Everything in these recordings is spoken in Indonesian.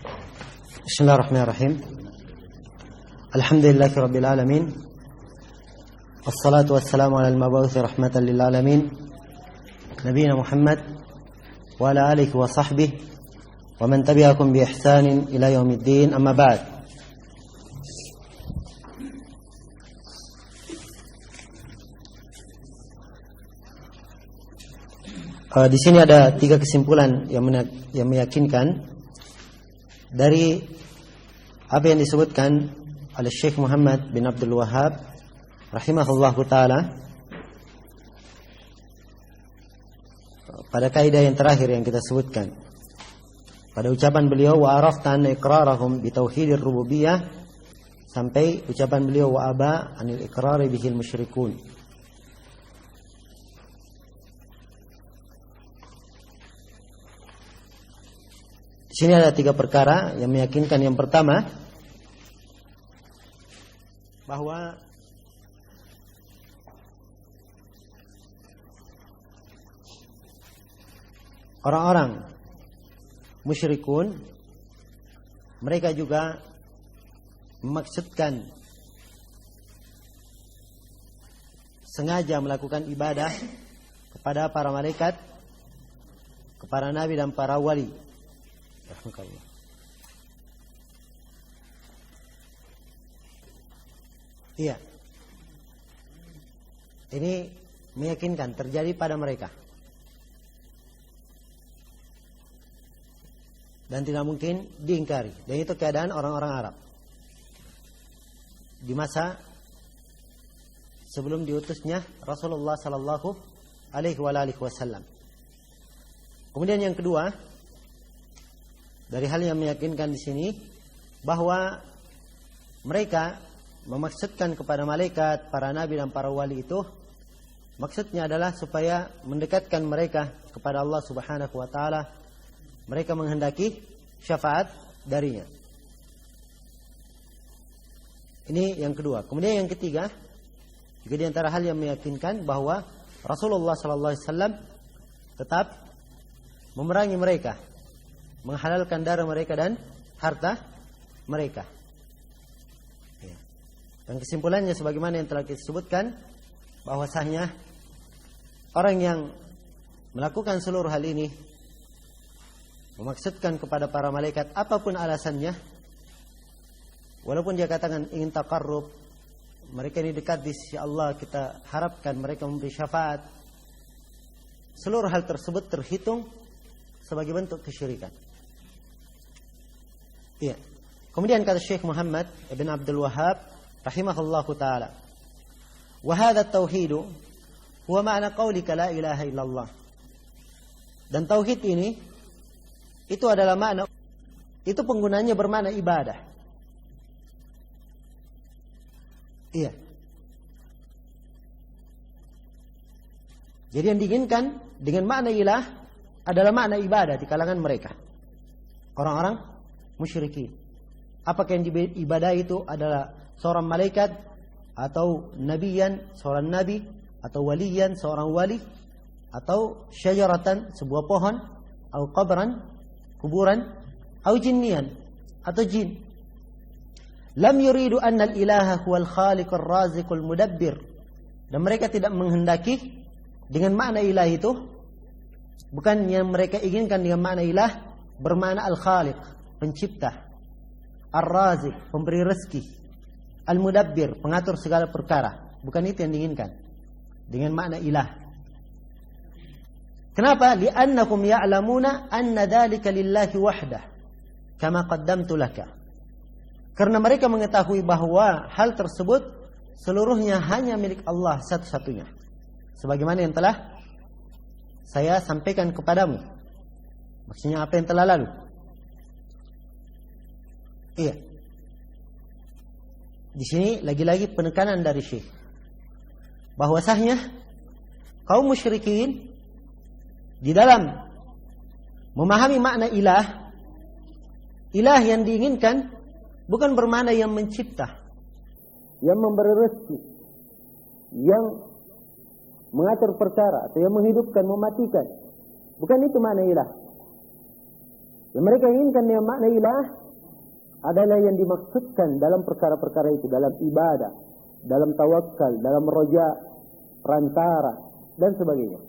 Bismillahirrahmanirrahim. Alhamdulillahi rabbil alamin. Wassalatu wassalamu ala al-mab'uthi rahmatan lil alamin. Nabiyina Muhammad wa ala alihi wa sahbihi wa man tabi'akum bi ihsanin ila yaumiddin. Amma ba'd. Di sini ada 3 kesimpulan yang meyakinkan dari apa yang disebutkan oleh Syekh Muhammad bin Abdul Wahhab rahimahullahu taala pada kaidah yang terakhir yang kita sebutkan. Pada ucapan beliau wa arafta anna iqrarahum bi tauhidir rububiyah sampai ucapan beliau wa aba anil iqrari bihil musyrikun. Di sini ada 3 perkara yang meyakinkan. Yang pertama, bahwa orang-orang musyrikun mereka juga memaksudkan sengaja melakukan ibadah kepada para malaikat, kepada nabi dan para wali. Iya. Ini meyakinkan terjadi pada mereka. Dan tidak mungkin diingkari. Dan itu keadaan orang-orang Arab di masa sebelum diutusnya Rasulullah sallallahu alaihi wasallam. Kemudian yang kedua, dari hal yang meyakinkan di sini bahwa mereka memaksudkan kepada malaikat, para nabi dan para wali itu maksudnya adalah supaya mendekatkan mereka kepada Allah Subhanahu wa taala. Mereka menghendaki syafaat darinya. Ini yang kedua. Kemudian yang ketiga, juga di antara hal yang meyakinkan bahwa Rasulullah sallallahu alaihi wasallam tetap memerangi mereka, menghalalkan darah mereka dan harta mereka. Dan kesimpulannya sebagaimana yang telah kita sebutkan, bahwasanya orang yang melakukan seluruh hal ini memaksudkan kepada para malaikat apapun alasannya, walaupun dia katakan ingin taqarrub, mereka ini dekat di sisi Allah, kita harapkan mereka memberi syafaat, seluruh hal tersebut terhitung sebagai bentuk kesyirikan. Iya. Kemudian kata Syekh Muhammad bin Abdul Wahhab rahimahullahu taala, wa hadha at-tauhid huwa ma'na qaulika la ilaha illallah. Dan tauhid ini itu adalah makna, itu penggunaannya bermakna ibadah. Iya. Jadi yang diinginkan dengan makna ilah adalah makna ibadah di kalangan mereka, orang-orang musyrikin. Apakah yang diibadahi itu adalah seorang malaikat, atau nabiyan, seorang nabi, atau waliyan, seorang wali, atau syajaratan, sebuah pohon, atau qabran, kuburan, atau jinnian, atau jin. Lam yuridu anna al-ilaha huwal khaliqur raziqul mudabbir. Dan mereka tidak menghendaki dengan makna ilah itu, bukan yang mereka inginkan dengan makna ilah bermakna al-khaliq, pencipta, ar-raziq, pemberi rezeki, al-mudabbir, pengatur segala perkara. Bukan itu yang diinginkan dengan makna ilah. Kenapa? Li'annakum ya'lamuna anna dzalika lillahi wahdah kama qaddamtu laka. Karena mereka mengetahui bahwa hal tersebut seluruhnya hanya milik Allah satu-satunya, sebagaimana yang telah saya sampaikan kepadamu. Maksudnya apa yang telah lalu. Iya. Di sini lagi-lagi penekanan dari Syekh bahwasanya kaum musyrikin di dalam memahami makna ilah, ilah yang diinginkan bukan bermakna yang mencipta, yang memberi rezeki, yang mengatur perkara atau yang menghidupkan, mematikan. Bukan itu makna ilah. Yang mereka inginkan dengan makna ilah adalah yang dimaksudkan dalam perkara-perkara itu, dalam ibadah, dalam tawakal, dalam roja, perantara, dan sebagainya.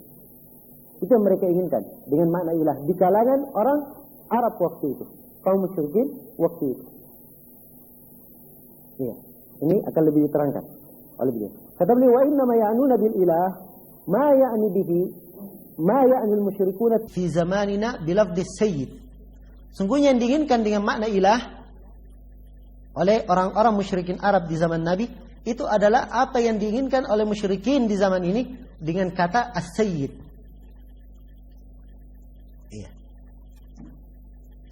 Itu yang mereka inginkan dengan makna ilah di kalangan orang Arab waktu itu, kaum musyrikin waktu itu. Ya. Ini akan lebih diterangkan oleh beliau. Kata beliau, wa inna ma ya'nuna bil ilah ma ya'ni bihi ma ya'ni al musyrikuna fi zamanina bi lafdhi sayyid. Sungguhnya yang diinginkan dengan makna ilah oleh orang-orang musyrikin Arab di zaman Nabi itu adalah apa yang diinginkan oleh musyrikin di zaman ini dengan kata as-sayyid. Iya.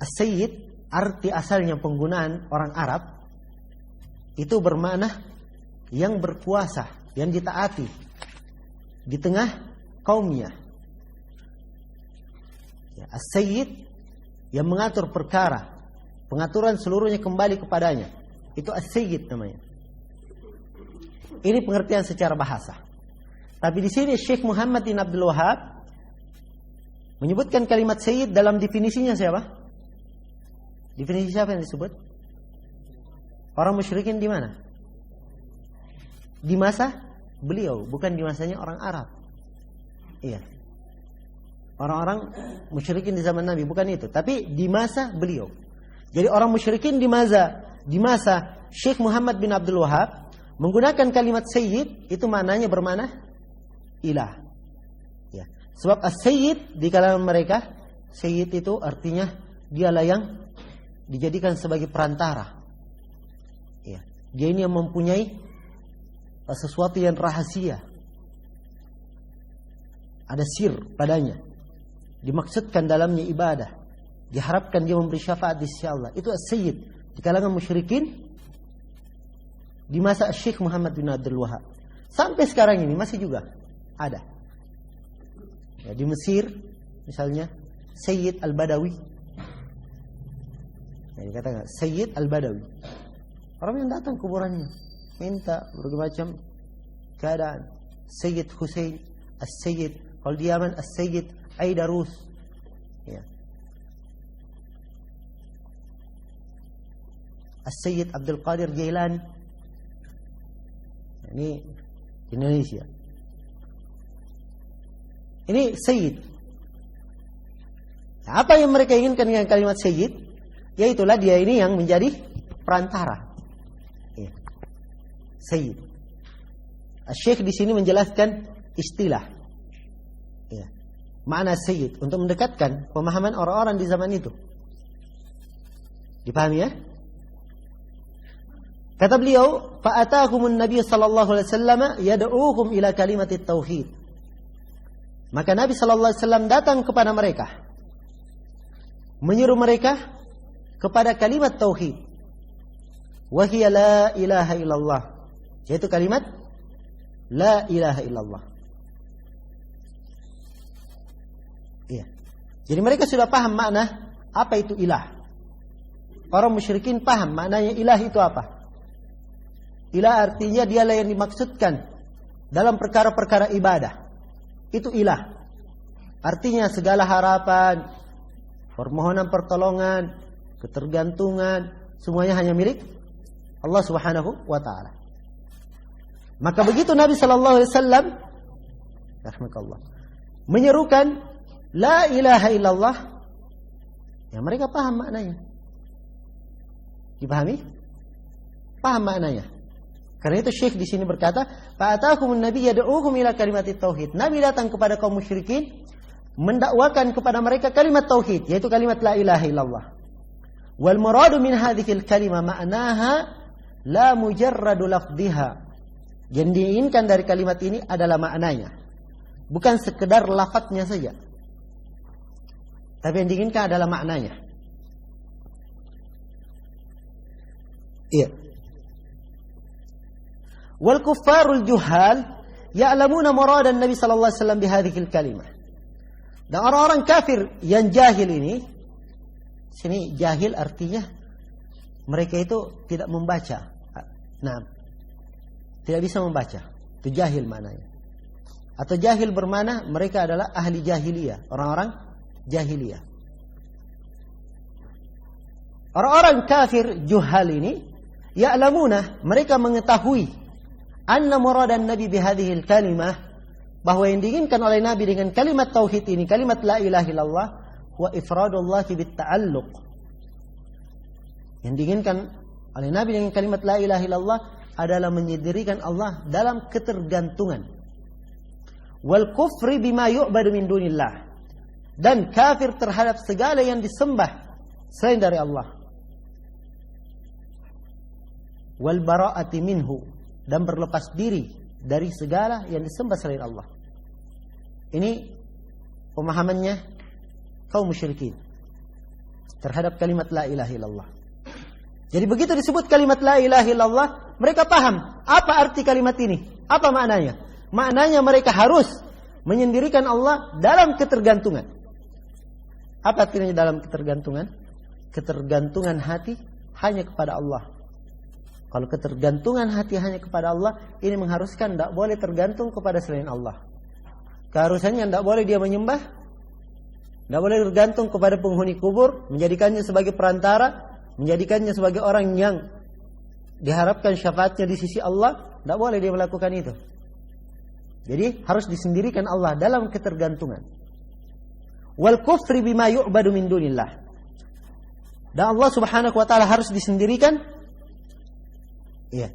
As-sayyid arti asalnya penggunaan orang Arab itu bermakna yang berkuasa, yang ditaati di tengah kaumnya. Ya, as-sayyid yang mengatur perkara, pengaturan seluruhnya kembali kepadanya. Itu as-sayyid namanya. Ini pengertian secara bahasa. Tapi di sini Syekh Muhammad bin Abdul Wahab menyebutkan kalimat sayyid dalam definisinya siapa? Definisi siapa yang disebut? Orang musyrikin di mana? Di masa beliau, bukan di masanya orang Arab. Iya. Orang-orang musyrikin di zaman Nabi, bukan itu. Tapi di masa beliau. Jadi orang musyrikin di masa Syekh Muhammad bin Abdul Wahab menggunakan kalimat sayyid, itu maknanya bermakna ilah. Ya. Sebab as-sayyid di kalangan mereka, sayyid itu artinya dialah yang dijadikan sebagai perantara. Ya. Dia ini yang mempunyai sesuatu yang rahasia. Ada sir padanya. Dimaksudkan dalamnya ibadah. Diharapkan dia memberi syafaat di sisi Allah. Itu as-sayyid di kalangan musyrikin di masa Syekh Muhammad bin Abdul Wahab. Sampai sekarang ini masih juga ada. Ya, di Mesir misalnya Sayyid Al-Badawi. Ya, dikatakan Sayyid Al-Badawi. Orang yang datang kuburannya minta berbagai macam keadaan. Sayyid Hussein, As-Sayyid, kalau di Yaman As-Sayyid Aidarus. Ya. As-Sayyid Abdul Qadir Jailani. Ini Indonesia. Ini Sayyid. Apa yang mereka inginkan dengan kalimat Sayyid? Yaitulah dia ini yang menjadi perantara. Ya. Sayyid. Syekh di sini menjelaskan istilah. Ya. Makna Sayyid untuk mendekatkan pemahaman orang-orang di zaman itu. Dipahami ya? Kata beliau, fa'atakumun Nabi sallallahu alaihi wasallam yad'uuhum ila kalimatit tauhid. Maka Nabi sallallahu alaihi wasallam datang kepada mereka, menyuruh mereka kepada kalimat tauhid. Wa hiya la ilaha illallah. Yaitu kalimat la ilaha illallah. Iya. Jadi mereka sudah paham makna apa itu ilah. Orang musyrikin paham maknanya ilah itu apa. Ilah artinya dialah yang dimaksudkan dalam perkara-perkara ibadah. Itu ilah. Artinya segala harapan, permohonan pertolongan, ketergantungan, semuanya hanya milik Allah Subhanahu wa taala. Maka begitu Nabi sallallahu alaihi wasallam rahmatullah menyerukan la ilaha illallah, ya mereka paham maknanya. Dipahami? Paham maknanya. Karena itu Syekh di sini berkata, "Fa'atakumun Nabi yad'uuhum ila kalimatit tauhid." Nabi datang kepada kaum musyrikin mendakwakan kepada mereka kalimat tauhid, yaitu kalimat la ilaha illallah. Wal muradu min hadhil kalimah ma'naha la mujarradu lafdhiha. Yang diinginkan dari kalimat ini adalah maknanya, bukan sekedar lafadznya saja. Tapi yang diinginkan adalah maknanya. Iya. Wal kuffarul juhal ya'lamuna muradan Nabi sallallahu alaihi wasallam bihadhil kalimah. Dan orang-orang kafir yang jahil ini, sini jahil artinya mereka itu tidak membaca. Nah, tidak bisa membaca. Itu jahil maknanya. Atau jahil bermakna mereka adalah ahli jahiliyah, orang-orang jahiliyah. Orang-orang kafir juhal ini ya'lamuna, mereka mengetahui anna muradan nabi bihadhil kalimah, bahwa yang diinginkan oleh Nabi dengan kalimat tauhid ini, kalimat la ilaha illallah, wa ifradullah bit ta'alluq. Yang diinginkan oleh Nabi dengan kalimat la ilaha illallah adalah menyendirikan Allah dalam ketergantungan. Wal kufri bima yu'badu min dunillah, dan kafir terhadap segala yang disembah selain dari Allah. Wal bara'ati minhu, dan berlepas diri dari segala yang disembah selain Allah. Ini pemahamannya kaum musyrikin terhadap kalimat la ilaha illallah. Jadi begitu disebut kalimat la ilaha illallah, mereka paham apa arti kalimat ini, apa maknanya. Maknanya mereka harus menyendirikan Allah dalam ketergantungan. Apa artinya dalam ketergantungan? Ketergantungan hati hanya kepada Allah. Kalau ketergantungan hati hanya kepada Allah, ini mengharuskan tidak boleh tergantung kepada selain Allah. Keharusannya tidak boleh dia menyembah, tidak boleh tergantung kepada penghuni kubur, menjadikannya sebagai perantara, menjadikannya sebagai orang yang diharapkan syafaatnya di sisi Allah. Tidak boleh dia melakukan itu. Jadi harus disendirikan Allah dalam ketergantungan. Wal kufri bima yu'badu min dunillah, dan Allah subhanahu wa ta'ala harus disendirikan. Iya.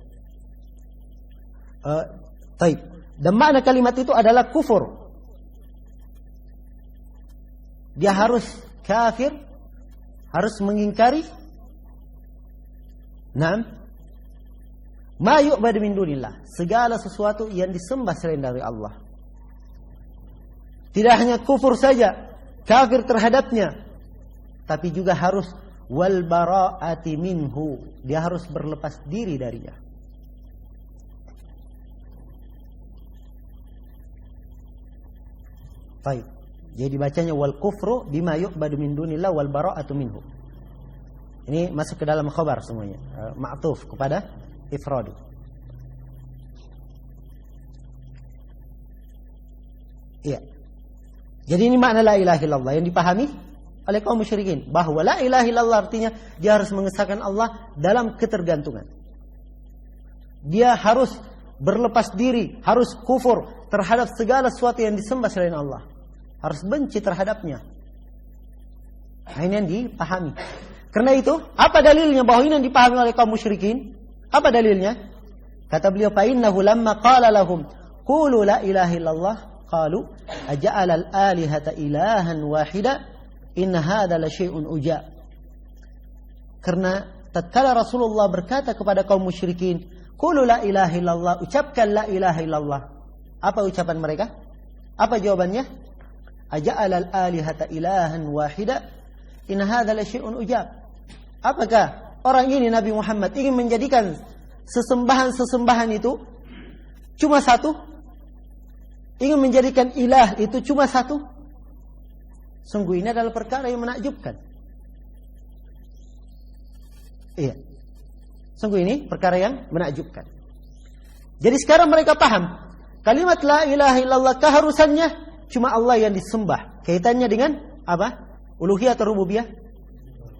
Taib. Dan makna kalimat itu adalah kufur. Dia harus kafir, harus mengingkari. Ma yu'badu min dunillah, segala sesuatu yang disembah selain dari Allah. Tidak hanya kufur saja, kafir terhadapnya, tapi juga harus wal bara'ati minhu, dia harus berlepas diri darinya. Baik. Jadi bacanya wal kufru bima yu'badu min dunillah wal bara'atu minhu. Ini masuk ke dalam khabar semuanya, ma'tuf kepada ifrad. Iya. Jadi ini makna la ilaha illallah yang dipahami oleh kaum musyrikin, bahwa la ilaha illallah artinya dia harus mengesahkan Allah dalam ketergantungan. Dia harus berlepas diri, harus kufur terhadap segala sesuatu yang disembah selain Allah. Harus benci terhadapnya. Nah, ini yang dipahami. Karena itu, apa dalilnya bahwa ini yang dipahami oleh kaum musyrikin? Apa dalilnya? Kata beliau, fa innahu lamma qala lahum qulu la ilaha illallah qalu aja'ala al-alihata ilahan wahida inna hadza la syai'un uja. Karena tatkala Rasulullah berkata kepada kaum musyrikin, qulu la ilaha illallah, ucapkan la ilaha illallah. Apa ucapan mereka? Apa jawabannya? Aja'ala al-alihata ilahan wahida inna hadza la syai'un uja. Apakah orang ini Nabi Muhammad ingin menjadikan sesembahan-sesembahan itu cuma satu? Ingin menjadikan ilah itu cuma satu? Sungguh ini adalah perkara yang menakjubkan. Iya. Sungguh ini perkara yang menakjubkan. Jadi sekarang mereka paham kalimat la ilaha illallah keharusannya cuma Allah yang disembah. Kaitannya dengan apa? Uluhiyah atau rububiyah?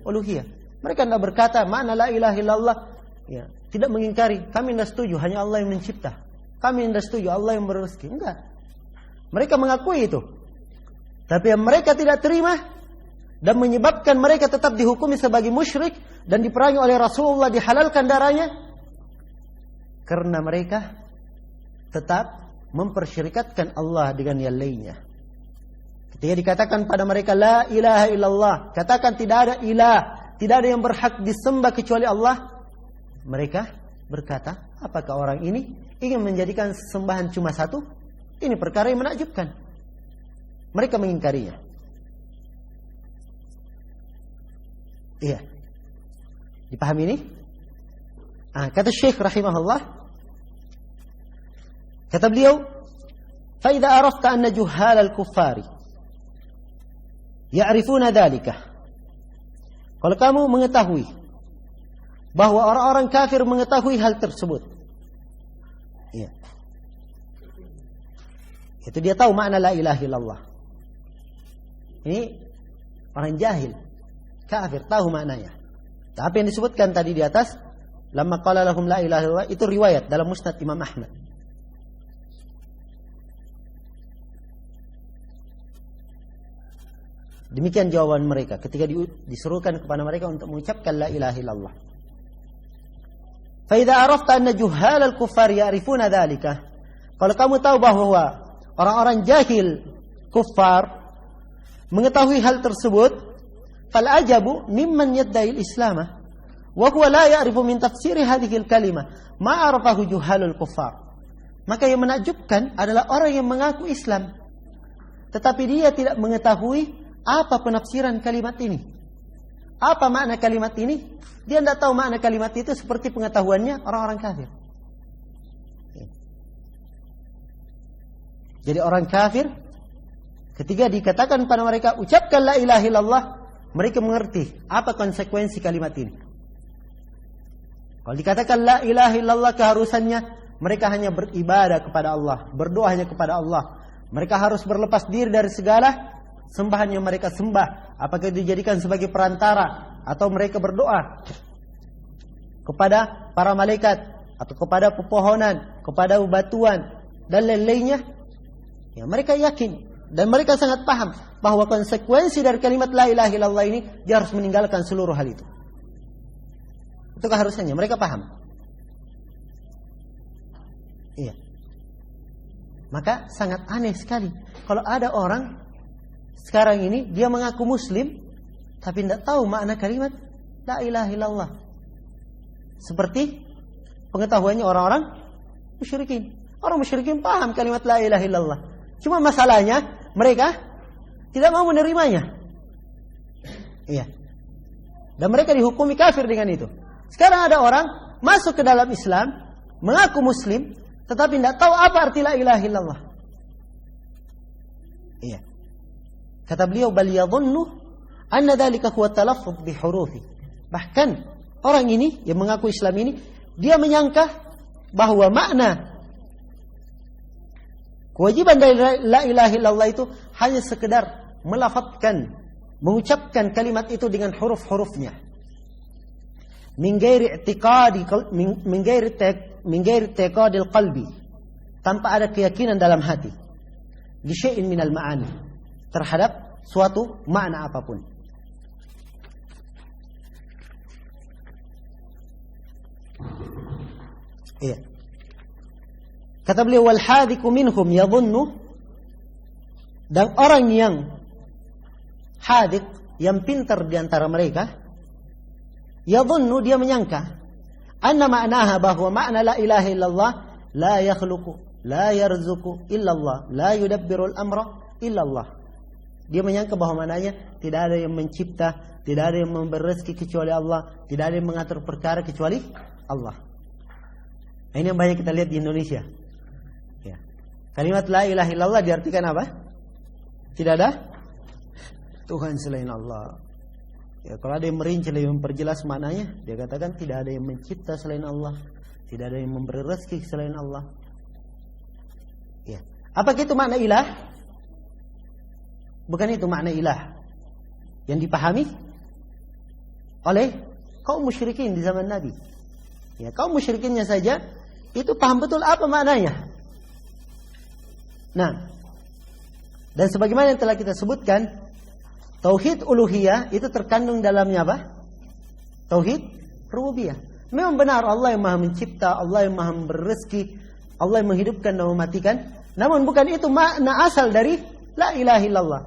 Uluhiyah. Mereka tidak berkata mana la ilaha illallah, ya, tidak mengingkari, kami tidak setuju hanya Allah yang mencipta, kami tidak setuju Allah yang berrezeki. Enggak. Mereka mengakui itu. Tapi yang mereka tidak terima dan menyebabkan mereka tetap dihukumi sebagai musyrik dan diperangi oleh Rasulullah, dihalalkan darahnya, karena mereka tetap mempersyirikatkan Allah dengan yang lainnya. Ketika dikatakan pada mereka la ilaha illallah, katakan tidak ada ilah, tidak ada yang berhak disembah kecuali Allah, mereka berkata, apakah orang ini ingin menjadikan sembahan cuma satu? Ini perkara yang menakjubkan. Mereka mengingkarinya. Iya. Dipahami ini? Kata Syekh rahimahullah, kata beliau, فَإِذَا عَرَفْتَ أَنَّ جُهَّالَ الْكُفَّارِ يَعْرِفُونَ ذَلِكَ. Kalau kamu mengetahui bahwa orang-orang kafir mengetahui hal tersebut, ya, itu dia tahu makna la ilaha illallah. Ini orang jahil, kafir, tahu maknanya. Tapi yang disebutkan tadi di atas, lamma qala lahum la ilaha illallah, itu riwayat dalam Musnad Imam Ahmad. Demikian jawaban mereka ketika disuruhkan kepada mereka untuk mengucapkan la ilaha illallah. Fa idza arafta anna juhal al-kuffar ya'rifuna dzalika. Kalau kamu tahu bahwa orang-orang jahil kuffar mengetahui hal tersebut, fal ajabu mimman yadda'i al-islam wa huwa la ya'rifu min tafsir hadhihi al-kalimah ma arafahu juhalul kuffar. Maka yang menakjubkan adalah orang yang mengaku Islam tetapi dia tidak mengetahui apa penafsiran kalimat ini. Apa makna kalimat ini? Dia tidak tahu makna kalimat itu seperti pengetahuannya orang-orang kafir. Jadi orang kafir ketika dikatakan pada mereka ucapkan la ilaha illallah, mereka mengerti apa konsekuensi kalimat ini. Kalau dikatakan la ilaha illallah, keharusannya mereka hanya beribadah kepada Allah, berdoa hanya kepada Allah. Mereka harus berlepas diri dari segala sembahan yang mereka sembah, apakah dijadikan sebagai perantara atau mereka berdoa kepada para malaikat atau kepada pepohonan, kepada batuan dan lain-lainnya. Ya, mereka yakin dan mereka sangat paham bahwa konsekuensi dari kalimat la ilaha illallah ini dia harus meninggalkan seluruh hal itu. Itu keharusannya, mereka paham. Iya. Maka sangat aneh sekali kalau ada orang sekarang ini dia mengaku muslim tapi tidak tahu makna kalimat la ilaha illallah. Seperti pengetahuannya orang-orang musyrikin. Orang musyrikin paham kalimat la ilaha illallah. Cuma masalahnya mereka tidak mau menerimanya. Iya. Dan mereka dihukumi kafir dengan itu. Sekarang ada orang masuk ke dalam Islam, mengaku muslim tetapi tidak tahu apa arti la ilaha illallah. Iya. Kata beliau, bal yadhunnu anna dzalika huwa talaffuz bi hurufi. Bahkan orang ini yang mengaku Islam ini, dia menyangka bahwa makna kewajiban dari la ilaha illallah itu hanya sekedar melafadzkan, mengucapkan kalimat itu dengan huruf-hurufnya. Min ghairi i'tiqadil qalbi, tanpa ada keyakinan dalam hati. Li syai'in minal ma'ani, terhadap suatu makna apapun. Iya. Kata beliau, wal hadiku minhum yadhunnu, dan orang yang hadik, yang pintar di antara mereka, yadhunnu, dia menyangka, anna ma'naha, bahwa makna la ilaha illallah la yakhluqu, la yarzuqu illallah, la yudabbirul amra illallah. Dia menyangka bahwa maknanya tidak ada yang mencipta, tidak ada yang memberi rezeki kecuali Allah, tidak ada yang mengatur perkara kecuali Allah. Nah, ini yang banyak kita lihat di Indonesia. Ya. Kalimat la ilaha illallah diartikan apa? Tidak ada Tuhan selain Allah. Ya, kalau ada yang merinci lebih memperjelas maknanya, dia katakan tidak ada yang mencipta selain Allah, tidak ada yang memberi rezeki selain Allah. Ya. Apakah itu makna ilah? Bukan itu makna ilah yang dipahami oleh kaum musyrikin di zaman Nabi. Ya, kaum musyrikinnya saja itu paham betul apa maknanya. Nah, dan sebagaimana yang telah kita sebutkan, tauhid uluhiyah itu terkandung dalamnya apa? Tauhid rububiyah. Memang benar Allah yang Maha mencipta, Allah yang Maha memberi rezeki, Allah yang menghidupkan dan mematikan. Namun bukan itu makna asal dari la ilaha illallah.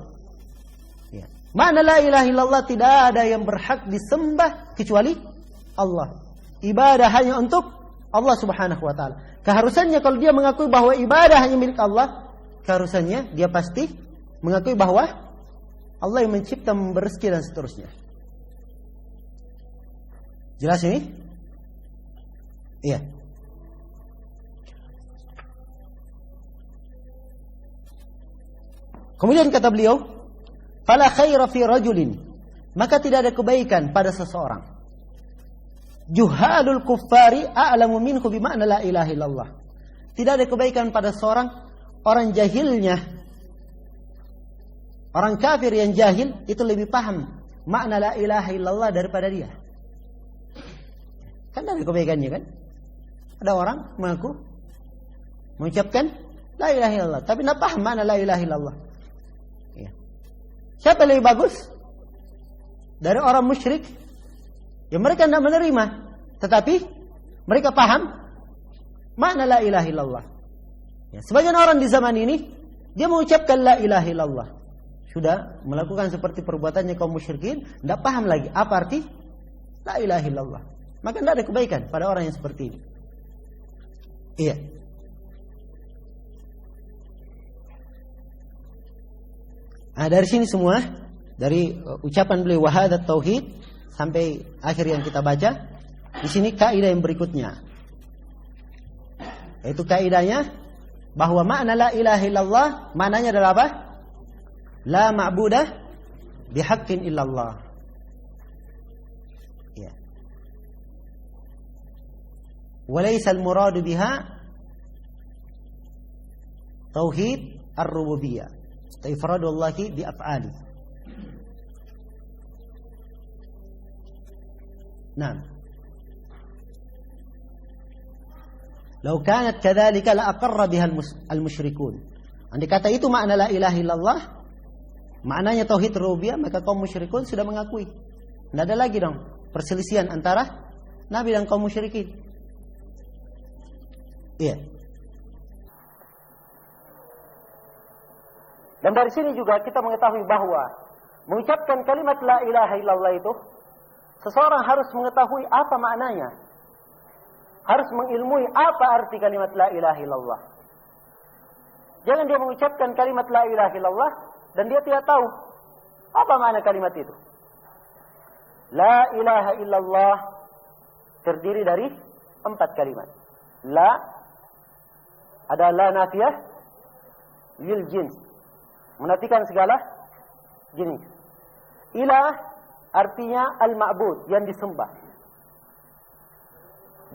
Ya. Makna la ilaha illallah, tidak ada yang berhak disembah kecuali Allah. Ibadah hanya untuk Allah Subhanahu wa taala. Keharusannya kalau dia mengakui bahwa ibadah hanya milik Allah, keharusannya dia pasti mengakui bahwa Allah yang mencipta, memberi rezeki dan seterusnya. Jelas ini? Iya. Kemudian kata beliau, fala khaira fi rajulin, maka tidak ada kebaikan pada seseorang. Juhalul kuffari a'lamu minhu bima'na la ilaha illallah. Tidak ada kebaikan pada seorang orang jahilnya, orang kafir yang jahil itu lebih paham makna la ilaha illallah daripada dia. Kan ada kebaikannya kan? Ada orang mengucapkan la ilaha illallah, tapi tidak paham mana la ilaha illallah. Ya. Siapa yang lebih bagus? Dari orang musyrik yang mereka tidak menerima, tetapi mereka paham makna la ilaha illallah. Ya, sebagian orang di zaman ini dia mengucapkan la ilaha illallah, sudah melakukan seperti perbuatannya kaum musyrikin, tidak paham lagi apa arti la ilaha illallah. Maka tidak ada kebaikan pada orang yang seperti ini. Iya. Nah, dari sini semua, dari ucapan beliau wahadat tauhid sampai akhir yang kita baca, di sini kaidah yang berikutnya. Yaitu kaidahnya bahwa makna la ilaha illallah maknanya adalah apa? La ma'budah bihaqqin illallah. Ya. Walaysa al-muradu biha tauhid ar-rububiyah. Ifradullahi bi af'ali. Nah. Lau kanat kadzalika la aqarra biha al-musyrikun. Andai kata itu makna la ilaha illallah, maknanya tauhid rububiyah, maka kaum musyrikun sudah mengakui. Tidak ada lagi dong perselisihan antara Nabi dan kaum musyrikin. Iya. Dan dari sini juga kita mengetahui bahwa mengucapkan kalimat la ilaha illallah itu seseorang harus mengetahui apa maknanya. Harus mengilmui apa arti kalimat la ilaha illallah. Jangan dia mengucapkan kalimat la ilaha illallah dan dia tidak tahu apa makna kalimat itu. La ilaha illallah terdiri dari 4 kalimat. La ada la nafiyah lil jins, menafikan segala jenis. Ilah artinya al-ma'bud, yang disembah.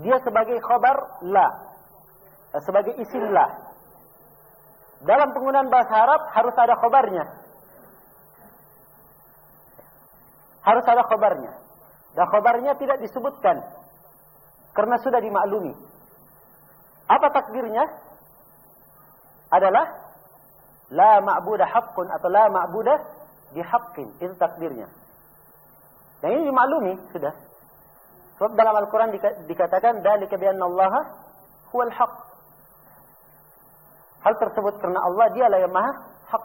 Dia sebagai khabar la, sebagai isim la. Dalam penggunaan bahasa Arab harus ada khabarnya. Harus ada khabarnya. Dan khabarnya tidak disebutkan karena sudah dimaklumi. Apa takdirnya? Adalah la ma'budah haqqun atau la ma'budah bihaqqin. Itu takdirnya. Dan ini dimaklumi sudah. Sebab dalam Al-Quran dikatakan dzalika bi anna Allaha huwal haqq. Hal tersebut karena Allah dialah yang maha hak.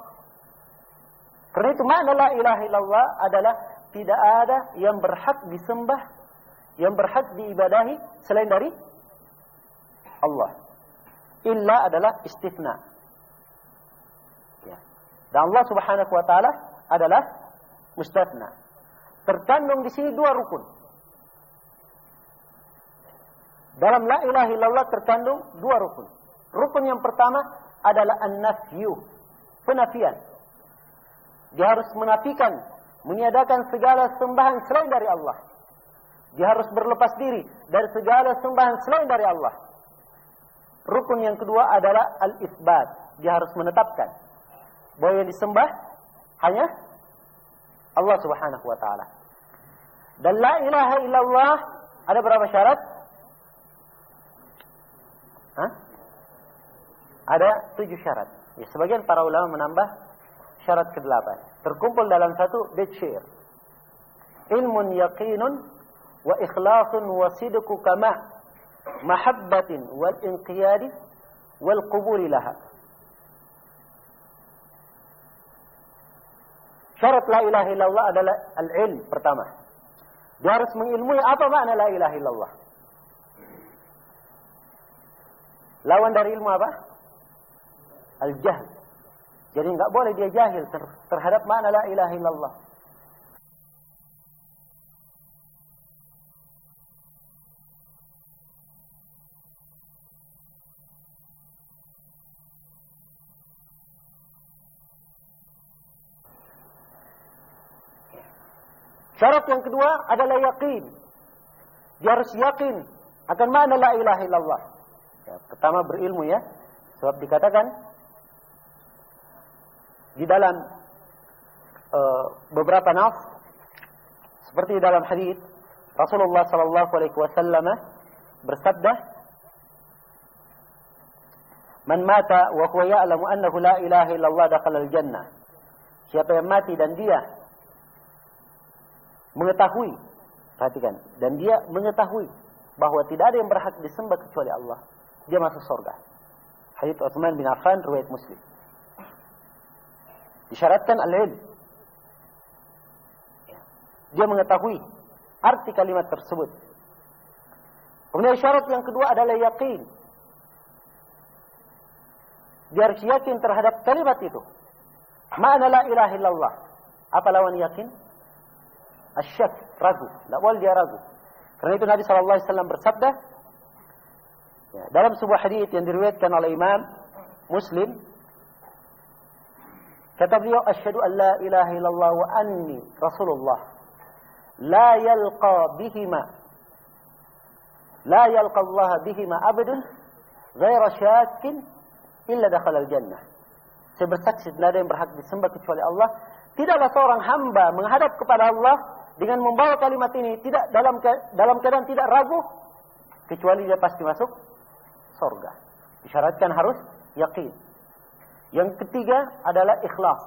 Karena itu makna la ilaha illallah adalah tidak ada yang berhak disembah, yang berhak diibadahi selain dari Allah. Illa adalah istisna. Ya. Dan Allah Subhanahu wa taala adalah mustasna. Terkandung di sini 2 rukun. Dalam la ilaha illallah terkandung 2 rukun. Rukun yang pertama adalah an-nafyu, penafian. Dia harus menafikan, meniadakan segala sembahan selain dari Allah. Dia harus berlepas diri dari segala sembahan selain dari Allah. Rukun yang kedua adalah al-isbat. Dia harus menetapkan bahwa yang disembah hanya Allah Subhanahu wa taala. Dan la ilaha illallah ada berapa syarat? Ada 7 syarat. Ya, sebagian para ulama menambah syarat ke-8. Terkumpul dalam satu bait syair. Ilmun yaqinun wa ikhlasun wa sidqu kama mahabbatin wal inqiyadi wal qubuli laha. Syarat la ilaha illallah adalah al-ilm pertama. Dia harus mengilmui apa makna la ilaha illallah. Lawan dari ilmu apa? Al-jahl. Jadi enggak boleh dia jahil terhadap makna la ilaha illallah. Syarat yang kedua adalah yakin. Dia harus yakin akan makna la ilaha illallah. Ya, pertama berilmu ya. Sebab dikatakan di dalam beberapa nas seperti dalam hadis Rasulullah sallallahu alaihi wasallam bersabda, "Man mata wa huwa ya'lamu annahu la ilaha illallah dakhala al-jannah." Siapa yang mati dan dia mengetahui, perhatikan, dan dia mengetahui bahwa tidak ada yang berhak disembah kecuali Allah, dia masuk surga. Hadits Utsman bin Affan riwayat Muslim. Disyaratkan al-ilm. Dia mengetahui arti kalimat tersebut. Kemudian syarat yang kedua adalah yakin. Dia harus yakin terhadap kalimat itu. Ma'na la ilaha illallah. Apa lawan yakin? Asyak, ragu. Tidak boleh dia ragu. Karena itu Nabi SAW bersabda, ya, dalam sebuah hadits yang diriwayatkan oleh Imam Muslim, kata beliau, "Asyhadu an la ilaha illallah wa anni Rasulullah. La yalqa Allah bihima abdun ghaira syakin illa dakhala al-jannah." Saya bersaksi tidak ada yang berhak disembah kecuali Allah. Tidaklah seorang hamba menghadap kepada Allah dengan membawa kalimat ini tidak dalam keadaan tidak ragu, kecuali dia pasti masuk surga. Disyaratkan harus yakin. Yang ketiga adalah ikhlas.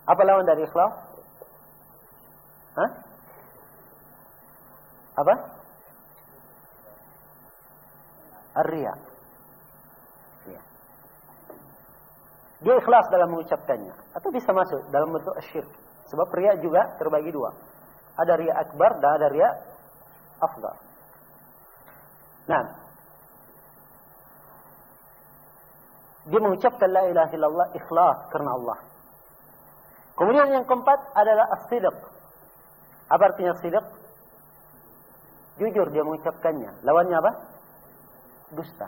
Apa lawan dari ikhlas? Hah? Apa? Ar-riya. Ya. Dia ikhlas dalam mengucapkannya, atau bisa masuk dalam bentuk syirik. Sebab riya juga terbagi dua. Ada riya akbar dan ada riya afdal. Nah, dia mengucapkan la ilaha illallah ikhlas karena Allah. Kemudian yang keempat adalah as-sidq. Apa artinya sidq? Jujur dia mengucapkannya. Lawannya apa? Dusta.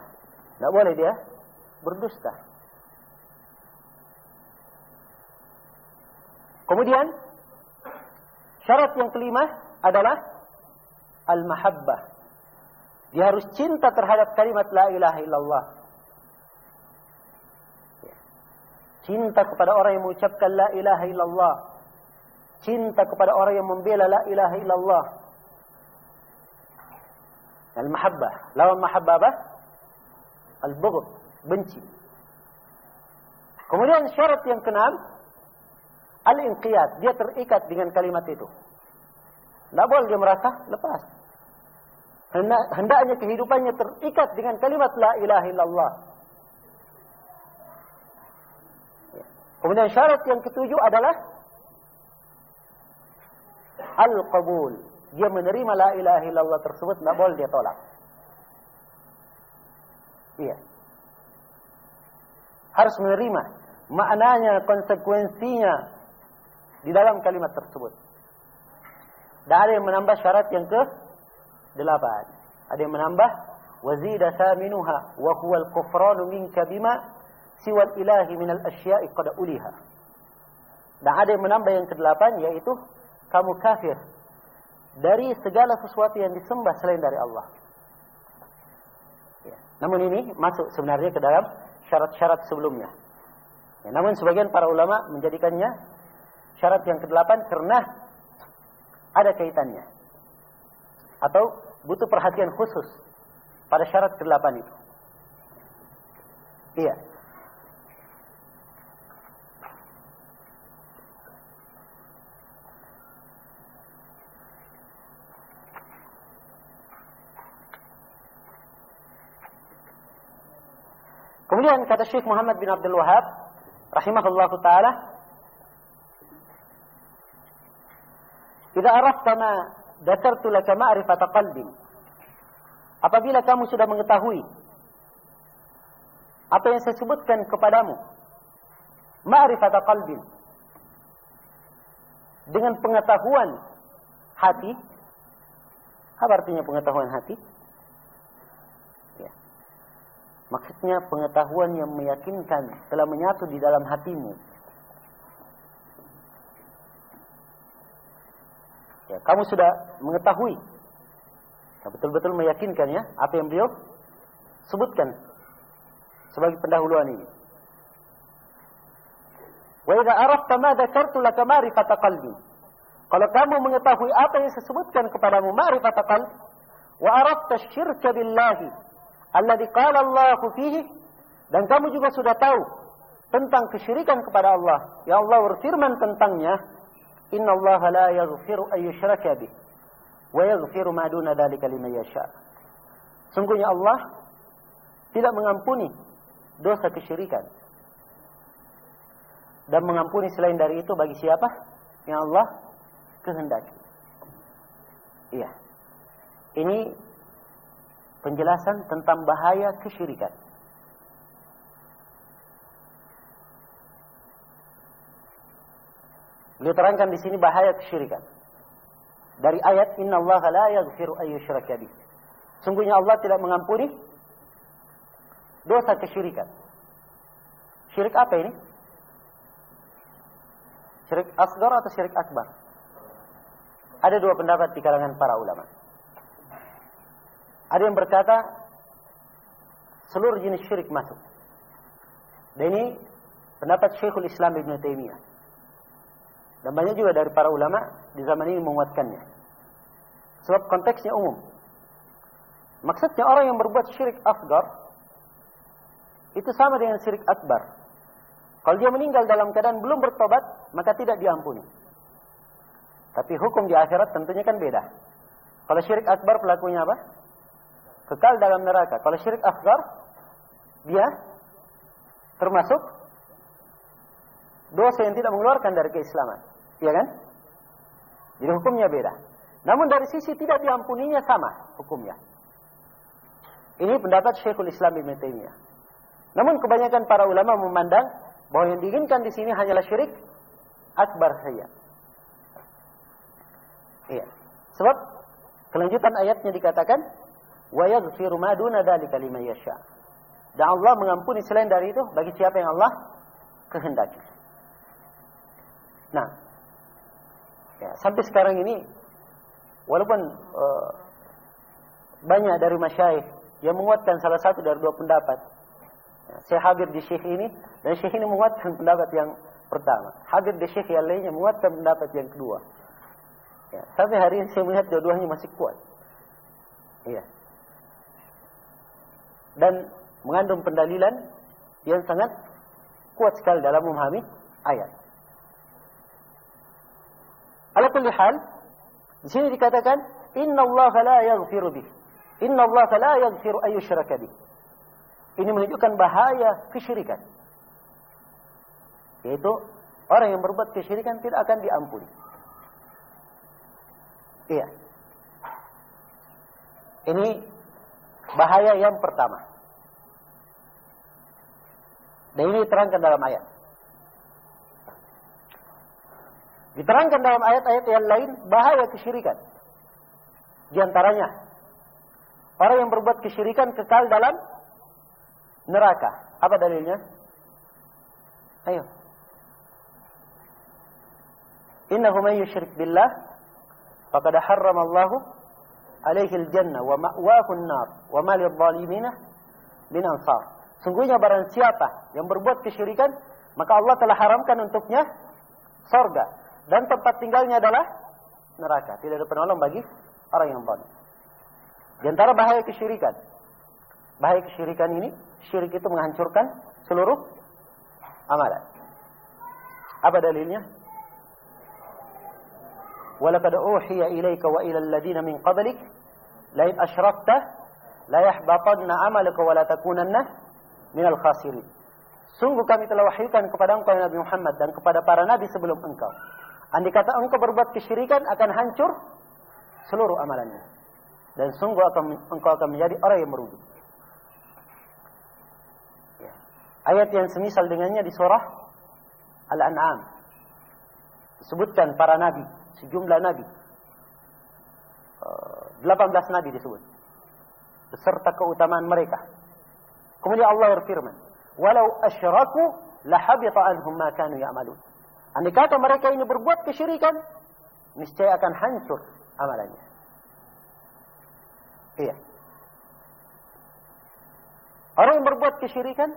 Tidak boleh dia berdusta. Kemudian syarat yang kelima adalah al-mahabbah. Dia harus cinta terhadap kalimat la ilaha illallah. Cinta kepada orang yang mengucapkan la ilaha illallah. Cinta kepada orang yang membela la ilaha illallah. Al-mahabbah. Lawan mahabbah apa? Al-bughd, benci. Kemudian syarat yang keenam, al-inqiyad. Dia terikat dengan kalimat itu. Tidak boleh dia merasa lepas. Hendaknya kehidupannya terikat dengan kalimat la ilaha illallah. Kemudian syarat yang ketujuh adalah al-qabul. Dia menerima la ilaha illallah tersebut, tidak boleh dia tolak. Iya. Harus menerima maknanya, konsekuensinya di dalam kalimat tersebut. Dan ada yang menambah syarat yang ke-8. Ada yang menambah wazida thaminuha wa huwa al-kufranu minka bima siwal ilahi minal asya'i qad uliha. Dan ada yang menambah yang ke-8, yaitu kamu kafir dari segala sesuatu yang disembah selain dari Allah. Ya. Namun ini masuk sebenarnya ke dalam syarat-syarat sebelumnya. Ya, namun sebagian para ulama menjadikannya syarat yang ke-8 karena ada kaitannya. Atau butuh perhatian khusus pada syarat ke-8 itu. Iya. Kemudian kata Syekh Muhammad bin Abdul Wahab rahimahullahu taala, "Idza arafta ma dzakartu laka ma'rifata qalbin." Apabila kamu sudah mengetahui apa yang saya sebutkan kepadamu, ma'rifata qalbin, dengan pengetahuan hati. Apa artinya pengetahuan hati? Maksudnya pengetahuan yang meyakinkan telah menyatu di dalam hatimu. Ya, kamu sudah mengetahui, betul-betul meyakinkan ya apa yang beliau sebutkan sebagai pendahuluan ini. Wa idza arafta ma dzakartu laka ma'rifata qalbi. Kalau kamu mengetahui apa yang saya sebutkan kepadamu, ma'rifat qalb, wa arafta syirka billahi alladhi qala Allahu fihi, dan kamu juga sudah tahu tentang kesyirikan kepada Allah. Ya Allah berfirman tentangnya, innallaha la yaghfiru an yushraka bih wa yaghfiru ma duna dzalika liman yasha. Sungguhnya Allah tidak mengampuni dosa kesyirikan dan mengampuni selain dari itu bagi siapa yang Allah kehendaki. Iya. Ini penjelasan tentang bahaya kesyirikan. Beliau terangkan di sini bahaya kesyirikan. Dari ayat innallaha la yaghfiru an yushraka bih. Sungguhnya Allah tidak mengampuni dosa kesyirikan. Syirik apa ini? Syirik asghar atau syirik akbar? Ada dua pendapat di kalangan para ulama. Ada yang berkata seluruh jenis syirik masuk. Dan ini pendapat Syekhul Islam Ibn Taimiyah. Dan banyak juga dari para ulama di zaman ini menguatkannya. Sebab konteksnya umum. Maksudnya orang yang berbuat syirik asghar itu sama dengan syirik akbar. Kalau dia meninggal dalam keadaan belum bertobat, maka tidak diampuni. Tapi hukum di akhirat tentunya kan beda. Kalau syirik akbar pelakunya apa? Kekal dalam neraka. Kalau syirik asghar, dia termasuk dosa yang tidak mengeluarkan dari keislaman. Iya kan? Jadi hukumnya beda. Namun dari sisi tidak diampuninya sama hukumnya. Ini pendapat Syekhul Islam Ibn Taimiyah. Namun kebanyakan para ulama memandang bahwa yang diinginkan di sini hanyalah syirik akbar saja. Iya. Sebab kelanjutan ayatnya dikatakan wa yaghfiru ma duna dzalika liman yasha. Dan Allah mengampuni selain dari itu bagi siapa yang Allah kehendaki. Nah, ya, sampai sekarang ini walaupun banyak dari masyayikh yang menguatkan salah satu dari dua pendapat, ya, saya hadir di syekh ini dan syekh ini menguatkan pendapat yang pertama, hadir di syekh yang lainnya menguatkan pendapat yang kedua. Ya, sampai hari ini saya melihat dua-duanya masih kuat. Iya. Dan mengandung pendalilan yang sangat kuat sekali dalam memahami ayat. Ala kulli hal, di sini dikatakan innallaha la yaghfiru bih. Innallaha la yaghfiru an yushraka bih. Ini menunjukkan bahaya kesyirikan. Yaitu orang yang berbuat kesyirikan tidak akan diampuni. Iya. Ini bahaya yang pertama. Dan ini diterangkan dalam ayat. Diterangkan dalam ayat-ayat yang lain bahaya kesyirikan. Di antaranya, orang yang berbuat kesyirikan kekal dalam neraka. Apa dalilnya? Ayo. Innahu man yusyrik billah faqad harrama Allahu alaihi al-jannah wa ma'wahu an-nar wa ma lidh-dhalimin min ansar. Sungguhnya barang siapa yang berbuat kesyirikan, maka Allah telah haramkan untuknya surga dan tempat tinggalnya adalah neraka. Tidak ada penolong bagi orang yang zalim. Di antara bahaya kesyirikan. Bahaya kesyirikan ini, syirik itu menghancurkan seluruh amalan. Apa dalilnya? وَلَقَدْ أُوحِيَ إِلَيْكَ وَإِلَى الَّذِينَ مِنْ قَبْلِكَ لَئِنْ أَشْرَكْتَ لَيَحْبَطَنَّ عَمَلُكَ وَلَا تَكُونَنَّ مِنَ الْخَاسِرِينَ. Sungguh kami telah wahyukan kepada engkau Nabi Muhammad dan kepada para nabi sebelum engkau. Andai kata engkau berbuat kesyirikan, akan hancur seluruh amalannya. Dan sungguh engkau akan menjadi orang yang merugi. Ya. Ayat yang semisal dengannya di surah Al-An'am. Disebutkan para nabi, sejumlah nabi. 18 nabi disebut. Beserta keutamaan mereka. Kemudian Allah berfirman, "Walau asyraku lahabita anhum ma kanu ya'malun." Andai kata mereka ini berbuat kesyirikan, niscaya akan hancur amalannya. Iya. Orang yang berbuat kesyirikan,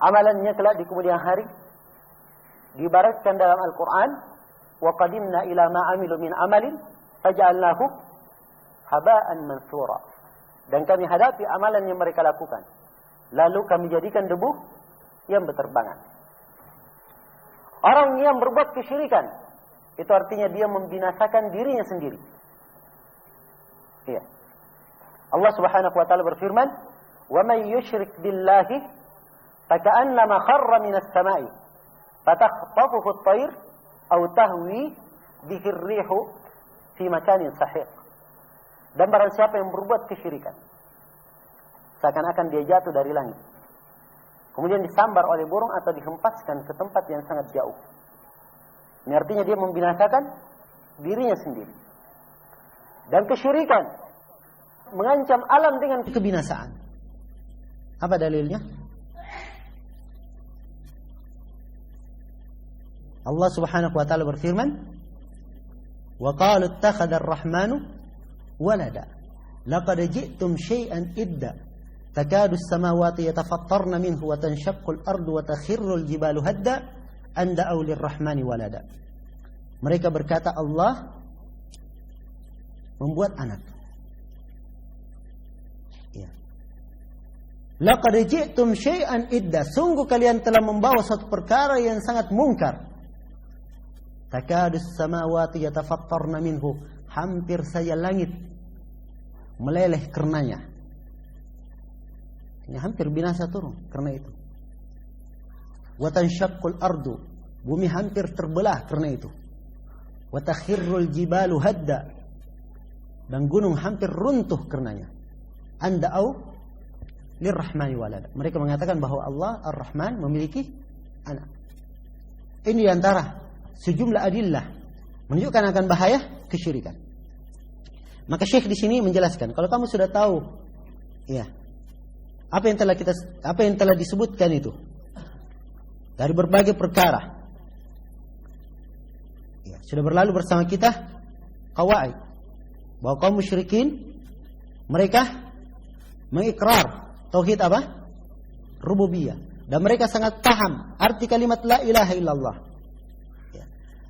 amalannya kelak di kemudian hari diibaratkan dalam Al-Quran, wa qadimna ila ma amilu min amalin faja'alnahu haba'an mansura. Dan kami hadapi amalan yang mereka lakukan, lalu kami jadikan debu yang berterbangan. Orang yang berbuat kesyirikan, itu artinya dia membinasakan dirinya sendiri. Iya. Allah Subhanahu wa taala berfirman, "Wa may yusyrik billahi faka'annama kharra minas sama'i fatakhtafuhu at-tayr aw tahwi bihi ar-rihu fi makanin sahiq." Dan barang siapa yang berbuat kesyirikan, seakan-akan dia jatuh dari langit, kemudian disambar oleh burung atau dihempaskan ke tempat yang sangat jauh. Ini artinya dia membinasakan dirinya sendiri. Dan kesyirikan mengancam alam dengan kebinasaan. Apa dalilnya? Allah Subhanahu wa taala berfirman, "Wa qalu ittakhadha ar-rahmanu walada. Laqad ji'tum syai'an idda. Takadu as-samawati yatafattarna minhu wa tanshaqqu al-ardu wa takhirru al-jibalu hadda an da'u lir-rahmani walada." Mereka berkata Allah membuat anak. Ya. Laqad ji'tum syai'an idda. Sungguh kalian telah membawa suatu perkara yang sangat mungkar. Takadu as-samawati yatafattarna minhu. Hampir saja langit meleleh karenanya. Ini hampir binasa turun karena itu. Wa tanshaqqul ardu. Bumi hampir terbelah karena itu. Wa takhirrul jibalu hadda. Dan gunung hampir runtuh karenanya. Anda'u lirrahmani walada. Mereka mengatakan bahwa Allah Ar-Rahman memiliki anak. Ini diantara sejumlah adillah menunjukkan akan bahaya kesyirikan. Maka Syekh di sini menjelaskan, kalau kamu sudah tahu, ya, apa yang telah disebutkan itu dari berbagai perkara, ya, sudah berlalu bersama kita qawaid bahwa kaum musyrikin mereka mengikrar tauhid apa? Rububiyah, dan mereka sangat paham arti kalimat la ilaha illallah.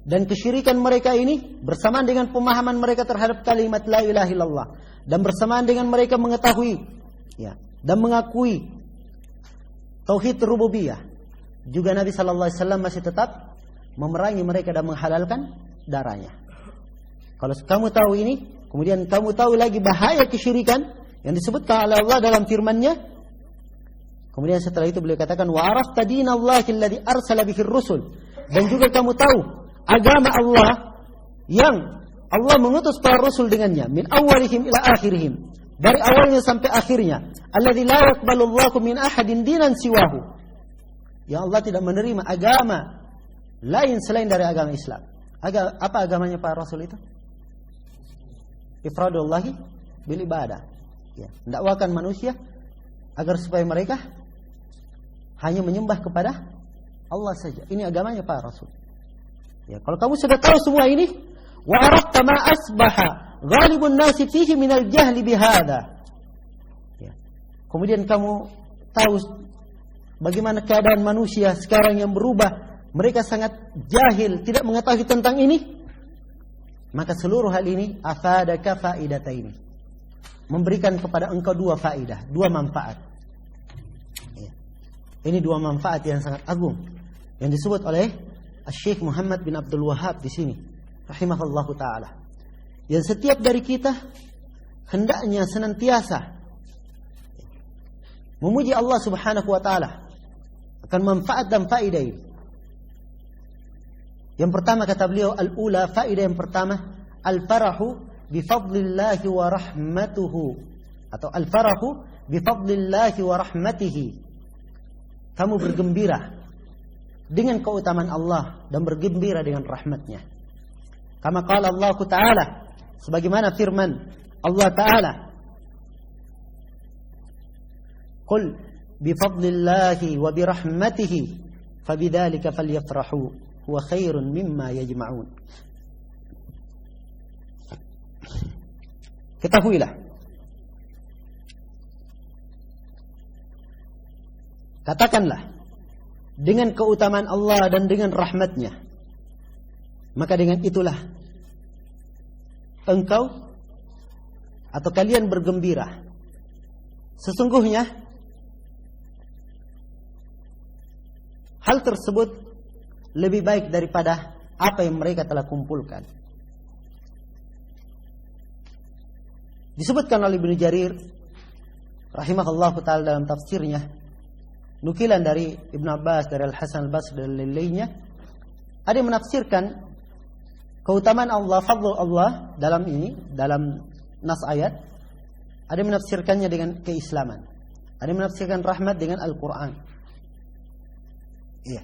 Dan kesyirikan mereka ini bersamaan dengan pemahaman mereka terhadap kalimat la ilaha illallah, dan bersamaan dengan mereka mengetahui, ya, dan mengakui tauhid rububiyah. Juga Nabi sallallahu alaihi wasallam masih tetap memerangi mereka dan menghalalkan darahnya. Kalau kamu tahu ini, kemudian kamu tahu lagi bahaya kesyirikan yang disebutkan oleh Allah dalam firman-Nya. Kemudian setelah itu beliau katakan, wa arafta dinallahi alladhi arsala bihi ar-rusul. Dan juga kamu tahu agama Allah yang Allah mengutus para rasul dengannya, min awalihim ila akhirihim, dari awalnya sampai akhirnya, alladzi la yaqbalu Allahu min ahadin dinan siwahu, yang Allah tidak menerima agama lain selain dari agama Islam. Apa agamanya para rasul itu? Ifradullahi bil ibadah, ya, mendakwakan manusia agar supaya mereka hanya menyembah kepada Allah saja. Ini agamanya para rasul. Ya, kalau kamu sudah tahu semua ini, wa arafta ma asbaha ghalibun nasi fihi minal jahli bihada. Ya. Kemudian kamu tahu bagaimana keadaan manusia sekarang yang berubah, mereka sangat jahil, tidak mengetahui tentang ini. Maka seluruh hal ini afadaka faidataini, memberikan kepada engkau dua faidah, dua manfaat. Ya. Ini dua manfaat yang sangat agung yang disebut oleh Syekh Muhammad bin Abdul Wahhab di sini, rahimahullahu taala. Yang setiap dari kita hendaknya senantiasa memuji Allah Subhanahu wa taala akan manfaat dan faedah ini. Yang pertama kata beliau, al-ula, faedah yang pertama, al-farahu bi fadlillahi wa rahmatuhu, atau al-farahu bi fadlillahi wa rahmatihi. Kamu bergembira dengan keutamaan Allah dan bergembira dengan rahmatnya. Kama qala Allah Ta'ala, sebagaimana firman Allah Ta'ala, qul bifadlillahi wa birahmatihi fabidzalika falyafrahu huwa khairun mimma yajma'un. Ketahuilah, katakanlah, dengan keutamaan Allah dan dengan rahmatnya, maka dengan itulah engkau atau kalian bergembira. Sesungguhnya hal tersebut lebih baik daripada apa yang mereka telah kumpulkan. Disebutkan oleh Ibnu Jarir rahimahullahu ta'ala dalam tafsirnya, nukilan dari Ibnu Abbas, dari Al-Hasan Al-Basri dan lainnya, ada yang menafsirkan keutamaan Allah, fadl Allah dalam nas ayat. Ada yang menafsirkannya dengan keislaman, ada yang menafsirkan rahmat dengan Al-Quran. Iya.